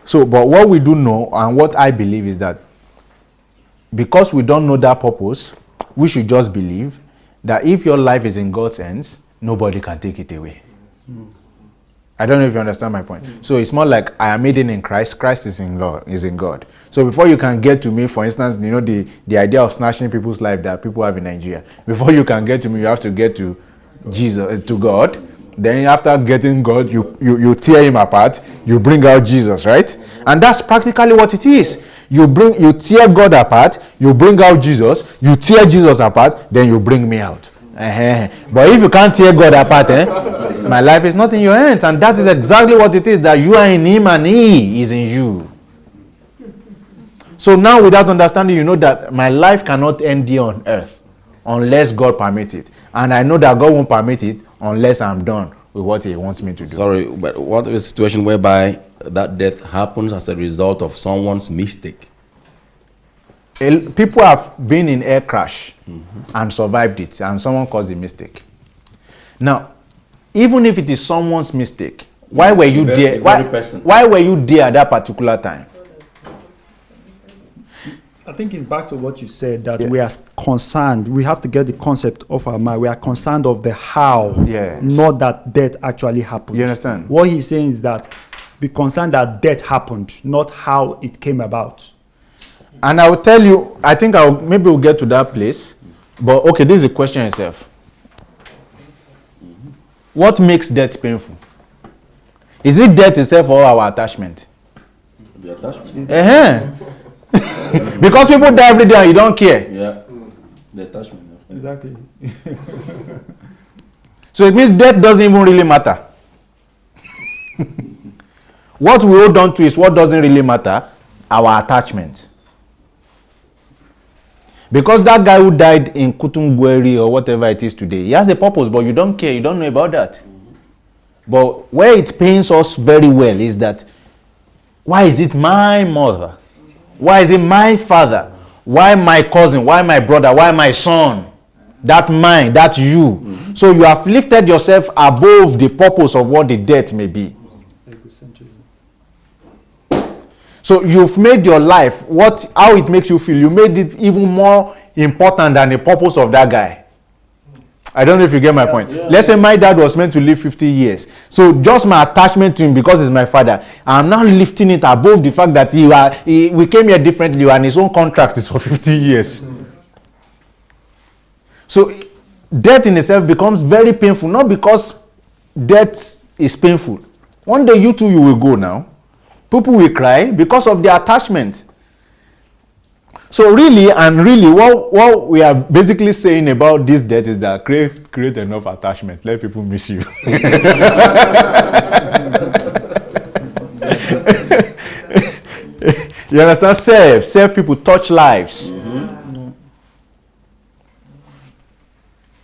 So, but what we do know and what I believe is that because we don't know that purpose, we should just believe that if your life is in God's hands, nobody can take it away. I don't know if you understand my point. So it's more like I am hidden in Christ. Christ is in God. So before you can get to me, for instance, you know the idea of snatching people's life that people have in Nigeria. Before you can get to me, you have to get to Jesus, to God. Then after getting God, you tear him apart. You bring out Jesus, right? And that's practically what it is. You tear God apart. You bring out Jesus. You tear Jesus apart. Then you bring me out. But if you can't tear God apart, my life is not in your hands. And that is exactly what it is, that you are in him and he is in you. So now without understanding, you know that my life cannot end here on earth unless God permits it. And I know that God won't permit it unless I'm done with what he wants me to do. Sorry, but what is a situation whereby that death happens as a result of someone's mistake? People have been in air crash and survived it, and someone caused the mistake. Now, even if it is someone's mistake, why were you there? Why were you there at that particular time? I think it's back to what you said, that we are concerned. We have to get the concept of our mind. We are concerned of the how, not that death actually happened. You understand? What he's saying is that be concerned that death happened, not how it came about. And I will tell you, I think maybe we'll get to that place. But okay, this is the question itself. What makes death painful? Is it death itself or our attachment? The attachment. Because people die every day and you don't care. Yeah. The attachment. Exactly. So it means death doesn't even really matter. What we hold on to is what doesn't really matter, our attachment. Because that guy who died in Kutungweri or whatever it is today, he has a purpose, but you don't care, you don't know about that. But where it pains us very well is that, why is it my mother? Why is it my father? Why my cousin? Why my brother? Why my son? That mine, that you. So you have lifted yourself above the purpose of what the death may be. So you've made your life, how it makes you feel, you made it even more important than the purpose of that guy. I don't know if you get my point. Let's say my dad was meant to live 50 years. So just my attachment to him because he's my father, I'm now lifting it above the fact that we came here differently and his own contract is for 50 years. So death in itself becomes very painful, not because death is painful. One day you will go now. People will cry because of their attachment. So really, what we are basically saying about this debt is that create enough attachment. Let people miss you. You understand? Serve people, touch lives.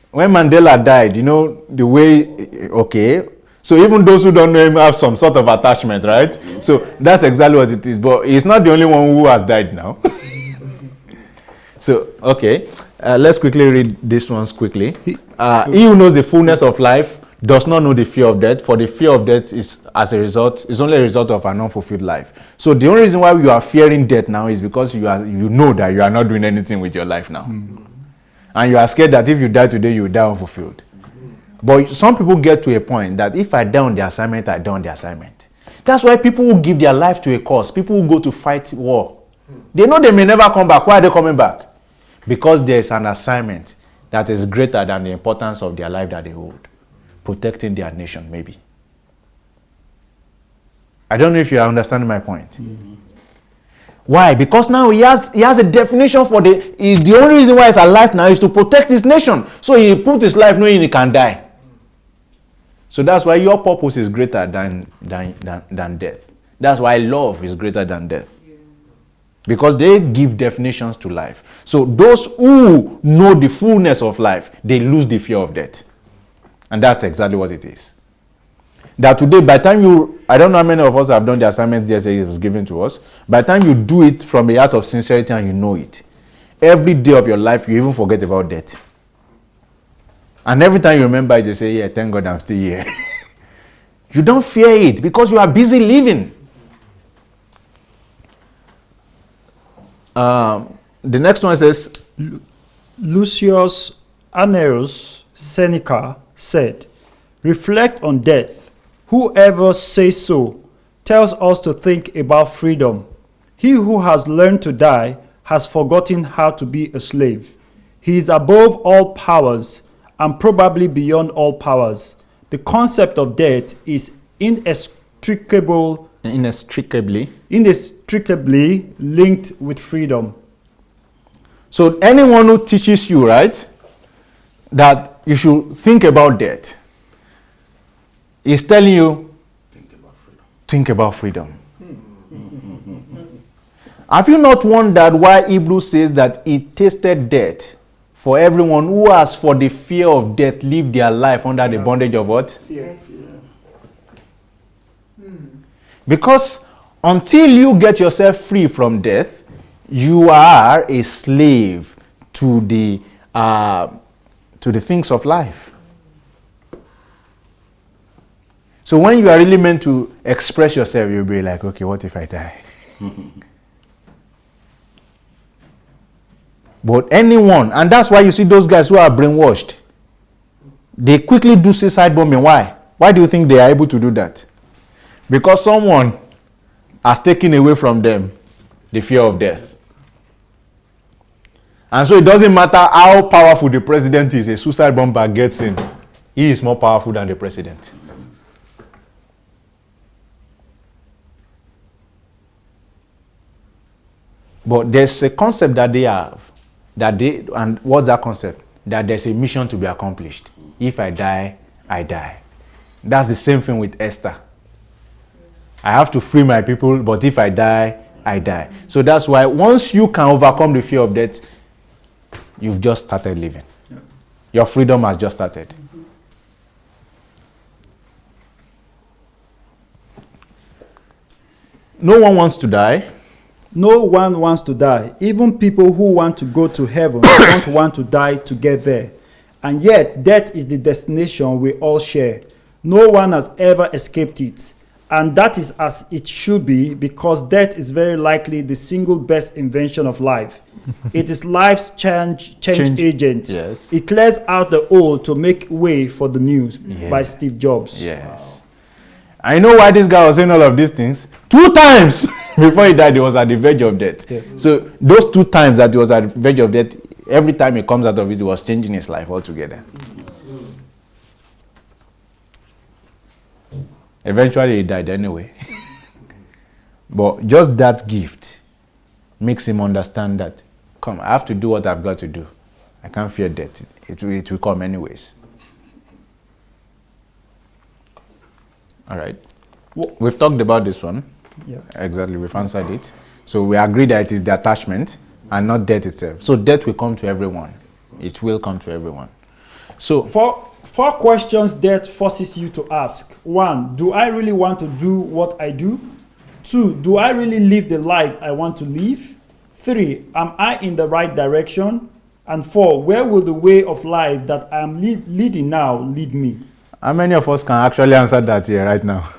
When Mandela died, you know, the way, okay, so even those who don't know him have some sort of attachment, right? So that's exactly what it is. But he's not the only one who has died now. So, okay, let's quickly read these ones quickly. He who knows the fullness of life does not know the fear of death, for the fear of death is only a result of an unfulfilled life. So the only reason why you are fearing death now is because you know that you are not doing anything with your life now. And you are scared that if you die today, you will die unfulfilled. But some people get to a point that if I die on the assignment, I die on the assignment. That's why people who give their life to a cause, people who go to fight war, they know they may never come back. Why are they coming back? Because there is an assignment that is greater than the importance of their life that they hold. Protecting their nation, maybe. I don't know if you are understanding my point. Why? Because now he has a definition for the only reason why he's alive now is to protect his nation. So he put his life knowing he can die. So that's why your purpose is greater than death. That's why love is greater than death. Because they give definitions to life. So those who know the fullness of life, they lose the fear of death. And that's exactly what it is. That today, by the time I don't know how many of us have done the assignments DSA was given to us. By the time you do it from the heart of sincerity and you know it, every day of your life, you even forget about death. And every time you remember it, you say, yeah, thank God I'm still here. You don't fear it because you are busy living. The next one says, Lucius Annaeus Seneca said, reflect on death. Whoever says so tells us to think about freedom. He who has learned to die has forgotten how to be a slave. He is above all powers and probably beyond all powers. The concept of death is inextricably linked with freedom. So anyone who teaches you, right, that you should think about death is telling you, think about freedom. Have you not wondered why Hebrews says that it tasted death for everyone who has for the fear of death lived their life under the bondage of what? Yes. Because until you get yourself free from death, you are a slave to the things of life. So when you are really meant to express yourself, you'll be like, okay, what if I die? But anyone, and that's why you see those guys who are brainwashed, they quickly do suicide bombing. Why? Why do you think they are able to do that? Because someone has taken away from them the fear of death. And so it doesn't matter how powerful the president is, a suicide bomber gets in. He is more powerful than the president. But there's a concept that they have, and what's that concept? That there's a mission to be accomplished. If I die, I die. That's the same thing with Esther. I have to free my people, but if I die, I die. So that's why once you can overcome the fear of death, you've just started living. Yeah. Your freedom has just started. No one wants to die. No one wants to die. Even people who want to go to heaven don't want to die to get there. And yet, death is the destination we all share. No one has ever escaped it. And that is as it should be, because death is very likely the single best invention of life. It is life's change agent. Yes. It clears out the old to make way for the new, by Steve Jobs. Yes. I know why this guy was saying all of these things. 2 times before he died, he was at the verge of death. Yeah. So those 2 times that he was at the verge of death, every time he comes out of it, he was changing his life altogether. Eventually he died anyway. But just that gift makes him understand that come, I have to do what I've got to do. I can't fear death. It will come anyways. All right. We've talked about this one. Yeah. Exactly, we've answered it. So we agree that it is the attachment and not death itself. So death will come to everyone. It will come to everyone. So Four questions death forces you to ask. 1, do I really want to do what I do? 2, do I really live the life I want to live? 3, am I in the right direction? And 4, where will the way of life that I am leading now lead me? how many of us can actually answer that here right now?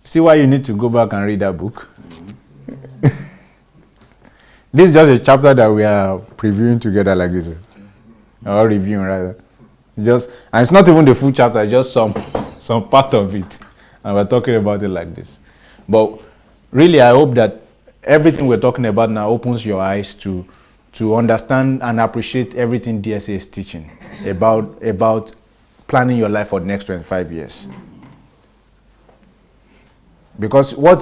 See why you need to go back and read that book? This is just a chapter that we are previewing together like this. Or reviewing rather. And it's not even the full chapter, it's just some part of it. And we're talking about it like this. But really, I hope that everything we're talking about now opens your eyes to understand and appreciate everything DSA is teaching about planning your life for the next 25 years. Because what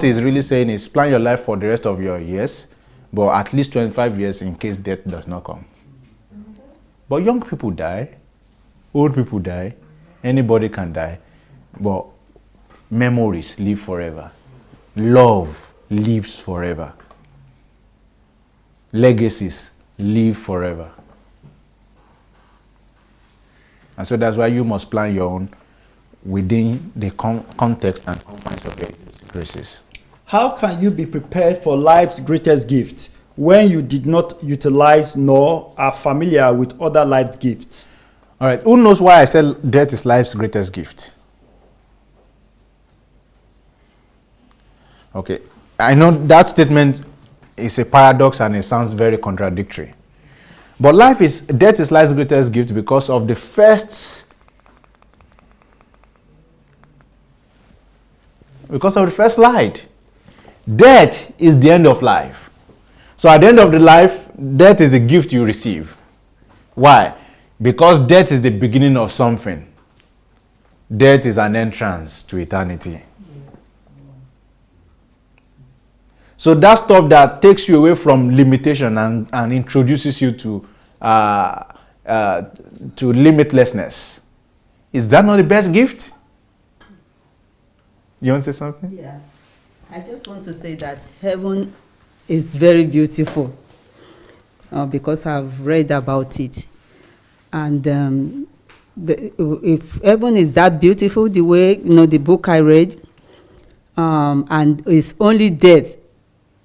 is really saying is plan your life for the rest of your years, but at least 25 years in case death does not come. But young people die, old people die, anybody can die, but memories live forever. Love lives forever. Legacies live forever. And so that's why you must plan your own within the context and confines of your graces. How can you be prepared for life's greatest gift when you did not utilize nor are familiar with other life's gifts? All right, who knows why I said death is life's greatest gift? Okay, I know that statement is a paradox and it sounds very contradictory. But death is life's greatest gift because of the first light. Death is the end of life. So at the end of the life, death is the gift you receive. Why? Because death is the beginning of something. Death is an entrance to eternity. So that stuff that takes you away from limitation and introduces you to limitlessness. Is that not the best gift? You want to say something? Yeah. I just want to say that heaven is very beautiful because I've read about it. And if heaven is that beautiful, the way, the book I read, and it's only death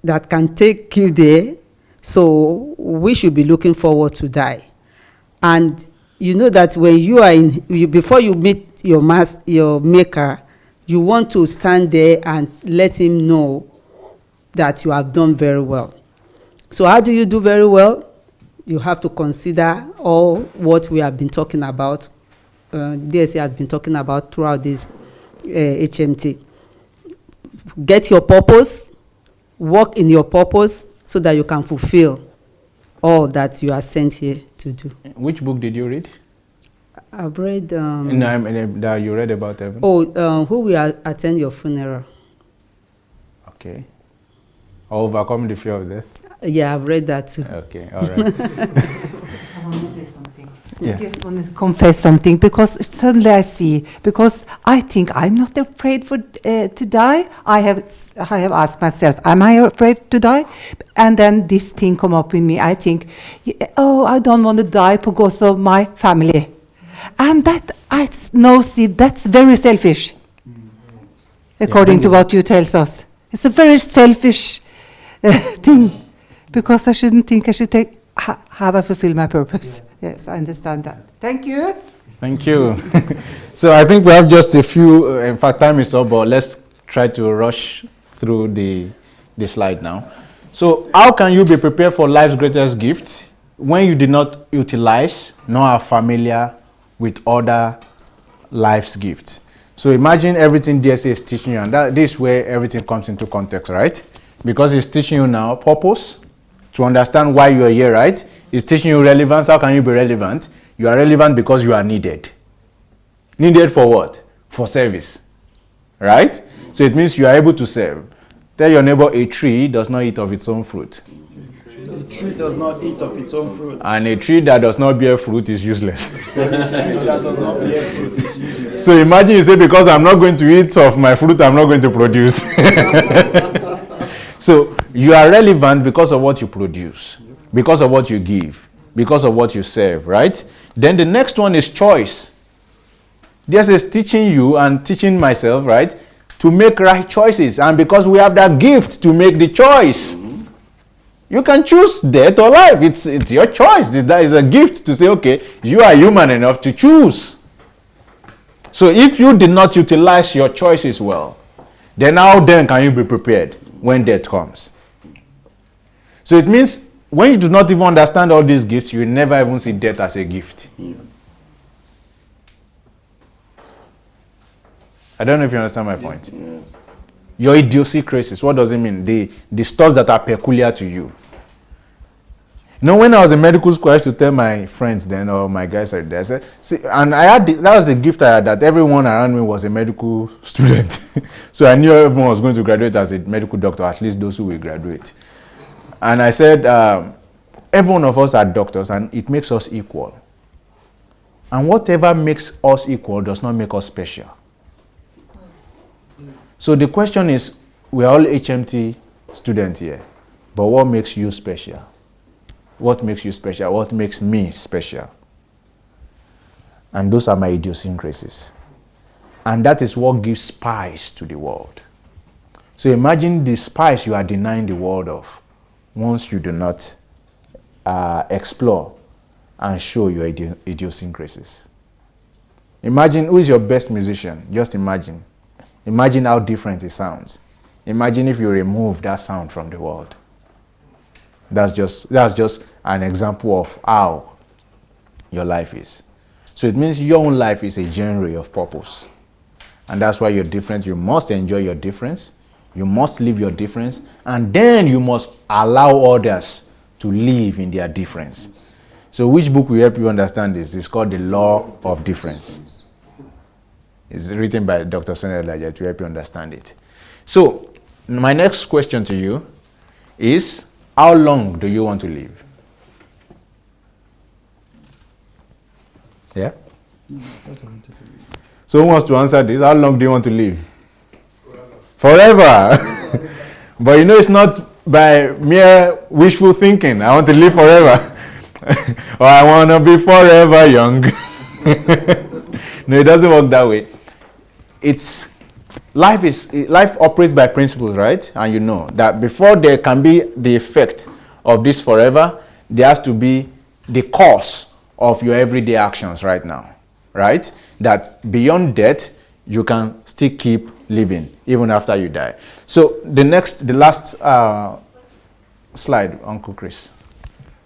that can take you there, so we should be looking forward to die. And you know that when you are before you meet your maker, you want to stand there and let him know that you have done very well. So how do you do very well? You have to consider all what we have been talking about, DSA has been talking about throughout this HMT. Get your purpose, work in your purpose so that you can fulfill all that you are sent here to do. Which book did you read? I've read... that you read about heaven? Who will attend your funeral? Okay. Overcoming the fear of death? Yeah, I've read that too. Okay, all right. I want to say something. Yeah. I just want to confess something because suddenly I see, because I think I'm not afraid to die. I have asked myself, am I afraid to die? And then this thing come up in me. I think, I don't want to die because of my family. And that, that's very selfish, according to what you tells us. It's a very selfish thing, because I shouldn't think I should have I fulfilled my purpose. Yes, I understand that. Thank you. Thank you. So I think we have just a few, in fact time is up, but let's try to rush through the slide now. So how can you be prepared for life's greatest gift when you did not utilize nor are familiar with other life's gifts? So imagine everything DSA is teaching you, and this is where everything comes into context, right? Because it's teaching you now purpose, to understand why you are here, right? It's teaching you relevance. How can you be relevant? You are relevant because you are needed. Needed for what? For service, right? So it means you are able to serve. Tell your neighbor, a tree does not eat of its own fruit. A tree does not eat of its own fruit. And a tree that does not bear fruit is useless. A tree that does not bear fruit is useless. So imagine you say, because I'm not going to eat of my fruit, I'm not going to produce. So you are relevant because of what you produce, because of what you give, because of what you serve, right? Then the next one is choice. This is teaching you and teaching myself, right, to make right choices. And because we have that gift to make the choice, you can choose death or life. It's your choice. That is a gift to say, okay, you are human enough to choose. So if you did not utilize your choices well, then how then can you be prepared when death comes? So it means when you do not even understand all these gifts, you will never even see death as a gift. I don't know if you understand my point. Yes. Your idiosyncrasies, what does it mean? The stuff that are peculiar to you. You know, when I was in medical school, I used to tell my friends then, or my guys out there, I said, see, and that was the gift I had, that everyone around me was a medical student. So I knew everyone was going to graduate as a medical doctor, at least those who will graduate. And I said, every one of us are doctors, and it makes us equal. And whatever makes us equal does not make us special. So the question is, we're all HMT students here, but what makes you special? What makes you special? What makes me special? And those are my idiosyncrasies. And that is what gives spice to the world. So imagine the spice you are denying the world of once you do not explore and show your idiosyncrasies. Imagine who is your best musician. Just imagine. Imagine how different it sounds. Imagine if you remove that sound from the world. That's just an example of how your life is. So it means your own life is a genre of purpose. And that's why you're different. You must enjoy your difference. You must live your difference. And then you must allow others to live in their difference. So which book will help you understand this? It's called The Law of Difference. It's written by Dr. Sonia Elijah to help you understand it. So my next question to you is, how long do you want to live? Yeah? So who wants to answer this? How long do you want to live? Forever. But you know, it's not by mere wishful thinking. I want to live forever. Or I want to be forever young. No, it doesn't work that way. Life operates by principles, right? And you know that before there can be the effect of this forever, there has to be the cause of your everyday actions right now, right? That beyond death, you can still keep living even after you die. So the last slide, Uncle Chris.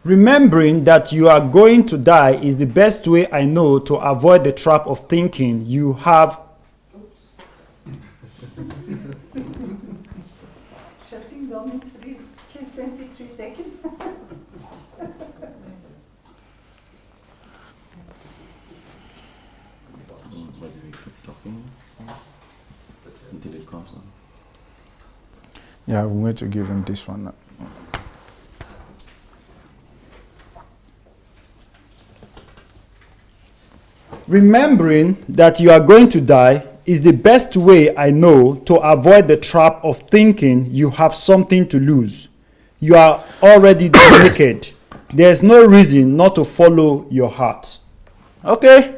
Remembering that you are going to die is the best way I know to avoid the trap of thinking you have. Shutting down in 23 seconds. Until it comes on. Yeah, we're going to give him this one now. Remembering that you are going to die is the best way I know to avoid the trap of thinking you have something to lose. You are already naked. There's no reason not to follow your heart. Okay.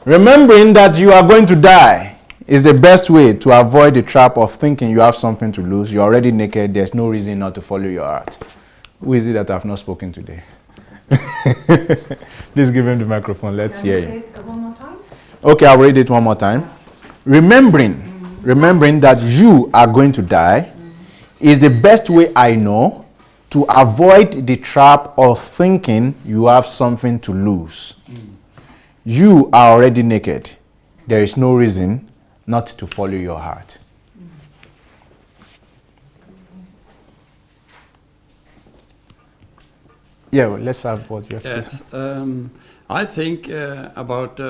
Remembering that you are going to die is the best way to avoid the trap of thinking you have something to lose. You're already naked. There's no reason not to follow your heart. Who is it that I've not spoken today? Please give him the microphone. Let's hear him. Say it one more time? Okay, I'll read it one more time. Remembering that you are going to die is the best way I know to avoid the trap of thinking you have something to lose. You are already naked. There is no reason not to follow your heart. Yeah, well, let's have what you have to say. Yes, I think about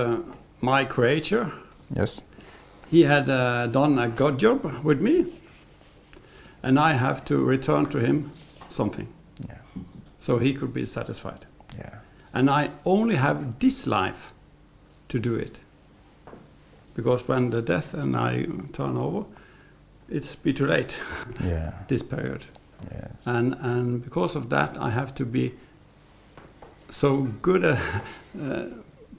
my creator. Yes. he had done a good job with me, and I have to return to him something, so he could be satisfied. Yeah. And I only have this life to do it, because when the death and I turn over, it's be too late. Yeah. This period. Yes. And because of that, I have to be so good,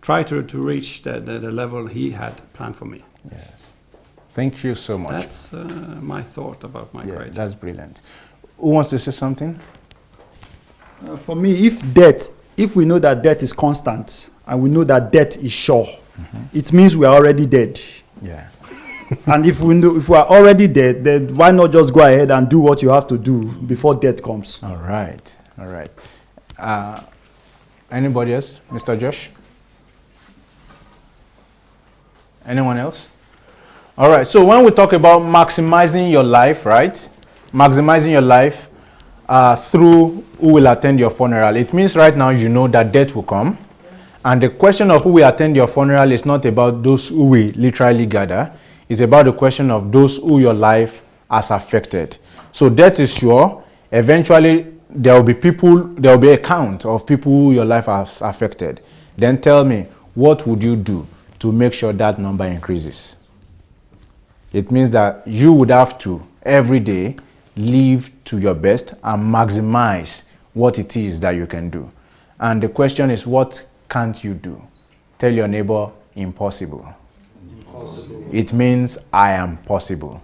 try to reach the level he had planned for me. Yes. Thank you so much. That's my thought about my Creator. That's brilliant. Who wants to say something? For me, if we know that death is constant and we know that death is sure, it means we are already dead. Yeah. And if we are already dead, then why not just go ahead and do what you have to do before death comes? All right. All right. Anybody else? Mr. Josh? Anyone else? All right. So when we talk about maximizing your life, right? Maximizing your life through who will attend your funeral. It means right now you know that death will come. And the question of who will attend your funeral is not about those who will literally gather. It's about the question of those who your life has affected. So death is sure. Eventually, there will be a count of people who your life has affected. Then tell me, what would you do to make sure that number increases? It means that you would have to, every day, live to your best and maximize what it is that you can do. And the question is, what can't you do? Tell your neighbor, impossible. It means I am possible.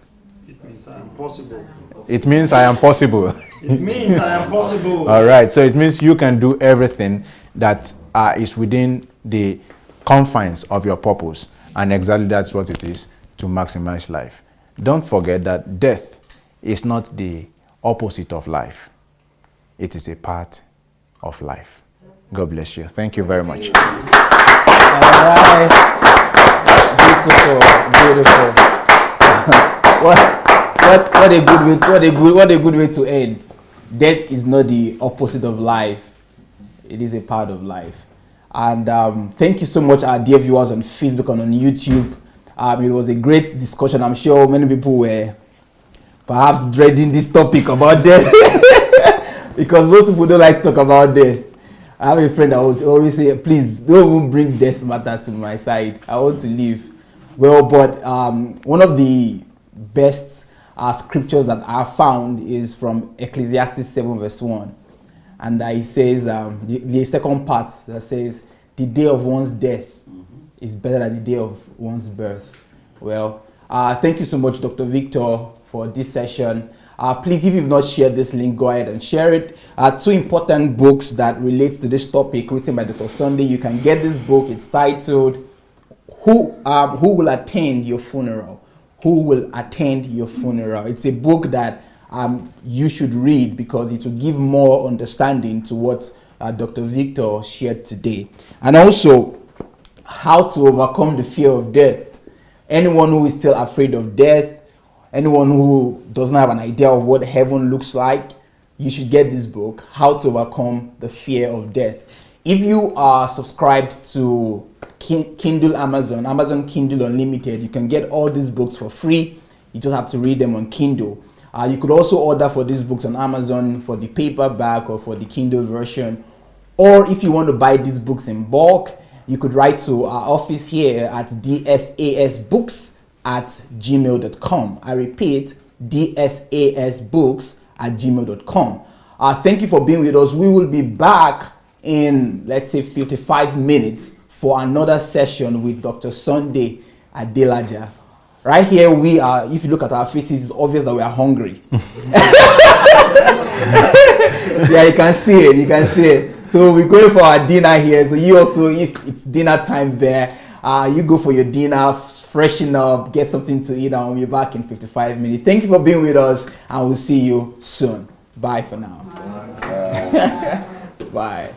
It means I am possible. It means I am possible. It means I am possible. All right. So it means you can do everything that is within the confines of your purpose. And exactly that's what it is, to maximize life. Don't forget that death is not the opposite of life. It is a part of life. God bless you. Thank you very much. All right. Beautiful, beautiful. What a good way to end. Death is not the opposite of life. It is a part of life. And thank you so much, our dear viewers on Facebook and on YouTube. It was a great discussion. I'm sure many people were perhaps dreading this topic about death because most people don't like to talk about death. I have a friend that would always say, please don't even bring death matter to my side. I want to live. Well, but one of the best scriptures that I found is from Ecclesiastes 7 verse 1. And it says, the second part that says, the day of one's death is better than the day of one's birth. Well, thank you so much, Dr. Victor, for this session. Please, if you've not shared this link, go ahead and share it. Two important books that relate to this topic written by Dr. Sunday. You can get this book. It's titled, Who Will Attend Your Funeral? Who Will Attend Your Funeral? It's a book that you should read because it will give more understanding to what Dr. Victor shared today. And also, how to overcome the fear of death. Anyone who is still afraid of death, anyone who doesn't have an idea of what heaven looks like, you should get this book, How to Overcome the Fear of Death. If you are subscribed to Kindle Amazon Kindle Unlimited, you can get all these books for free. You just have to read them on Kindle. You could also order for these books on Amazon for the paperback or for the Kindle version. Or if you want to buy these books in bulk, you could write to our office here at dsasbooks@gmail.com. I repeat, dsasbooks@gmail.com. Thank you for being with us. We will be back in, let's say, 55 minutes for another session with Dr. Sunday Adelaja. Right here we are, if you look at our faces, it's obvious that we are hungry. Yeah, you can see it. So we're going for our dinner here. So you also, if it's dinner time there, you go for your dinner, freshen up, get something to eat, and we'll be back in 55 minutes. Thank you for being with us, and we'll see you soon. Bye for now. Bye.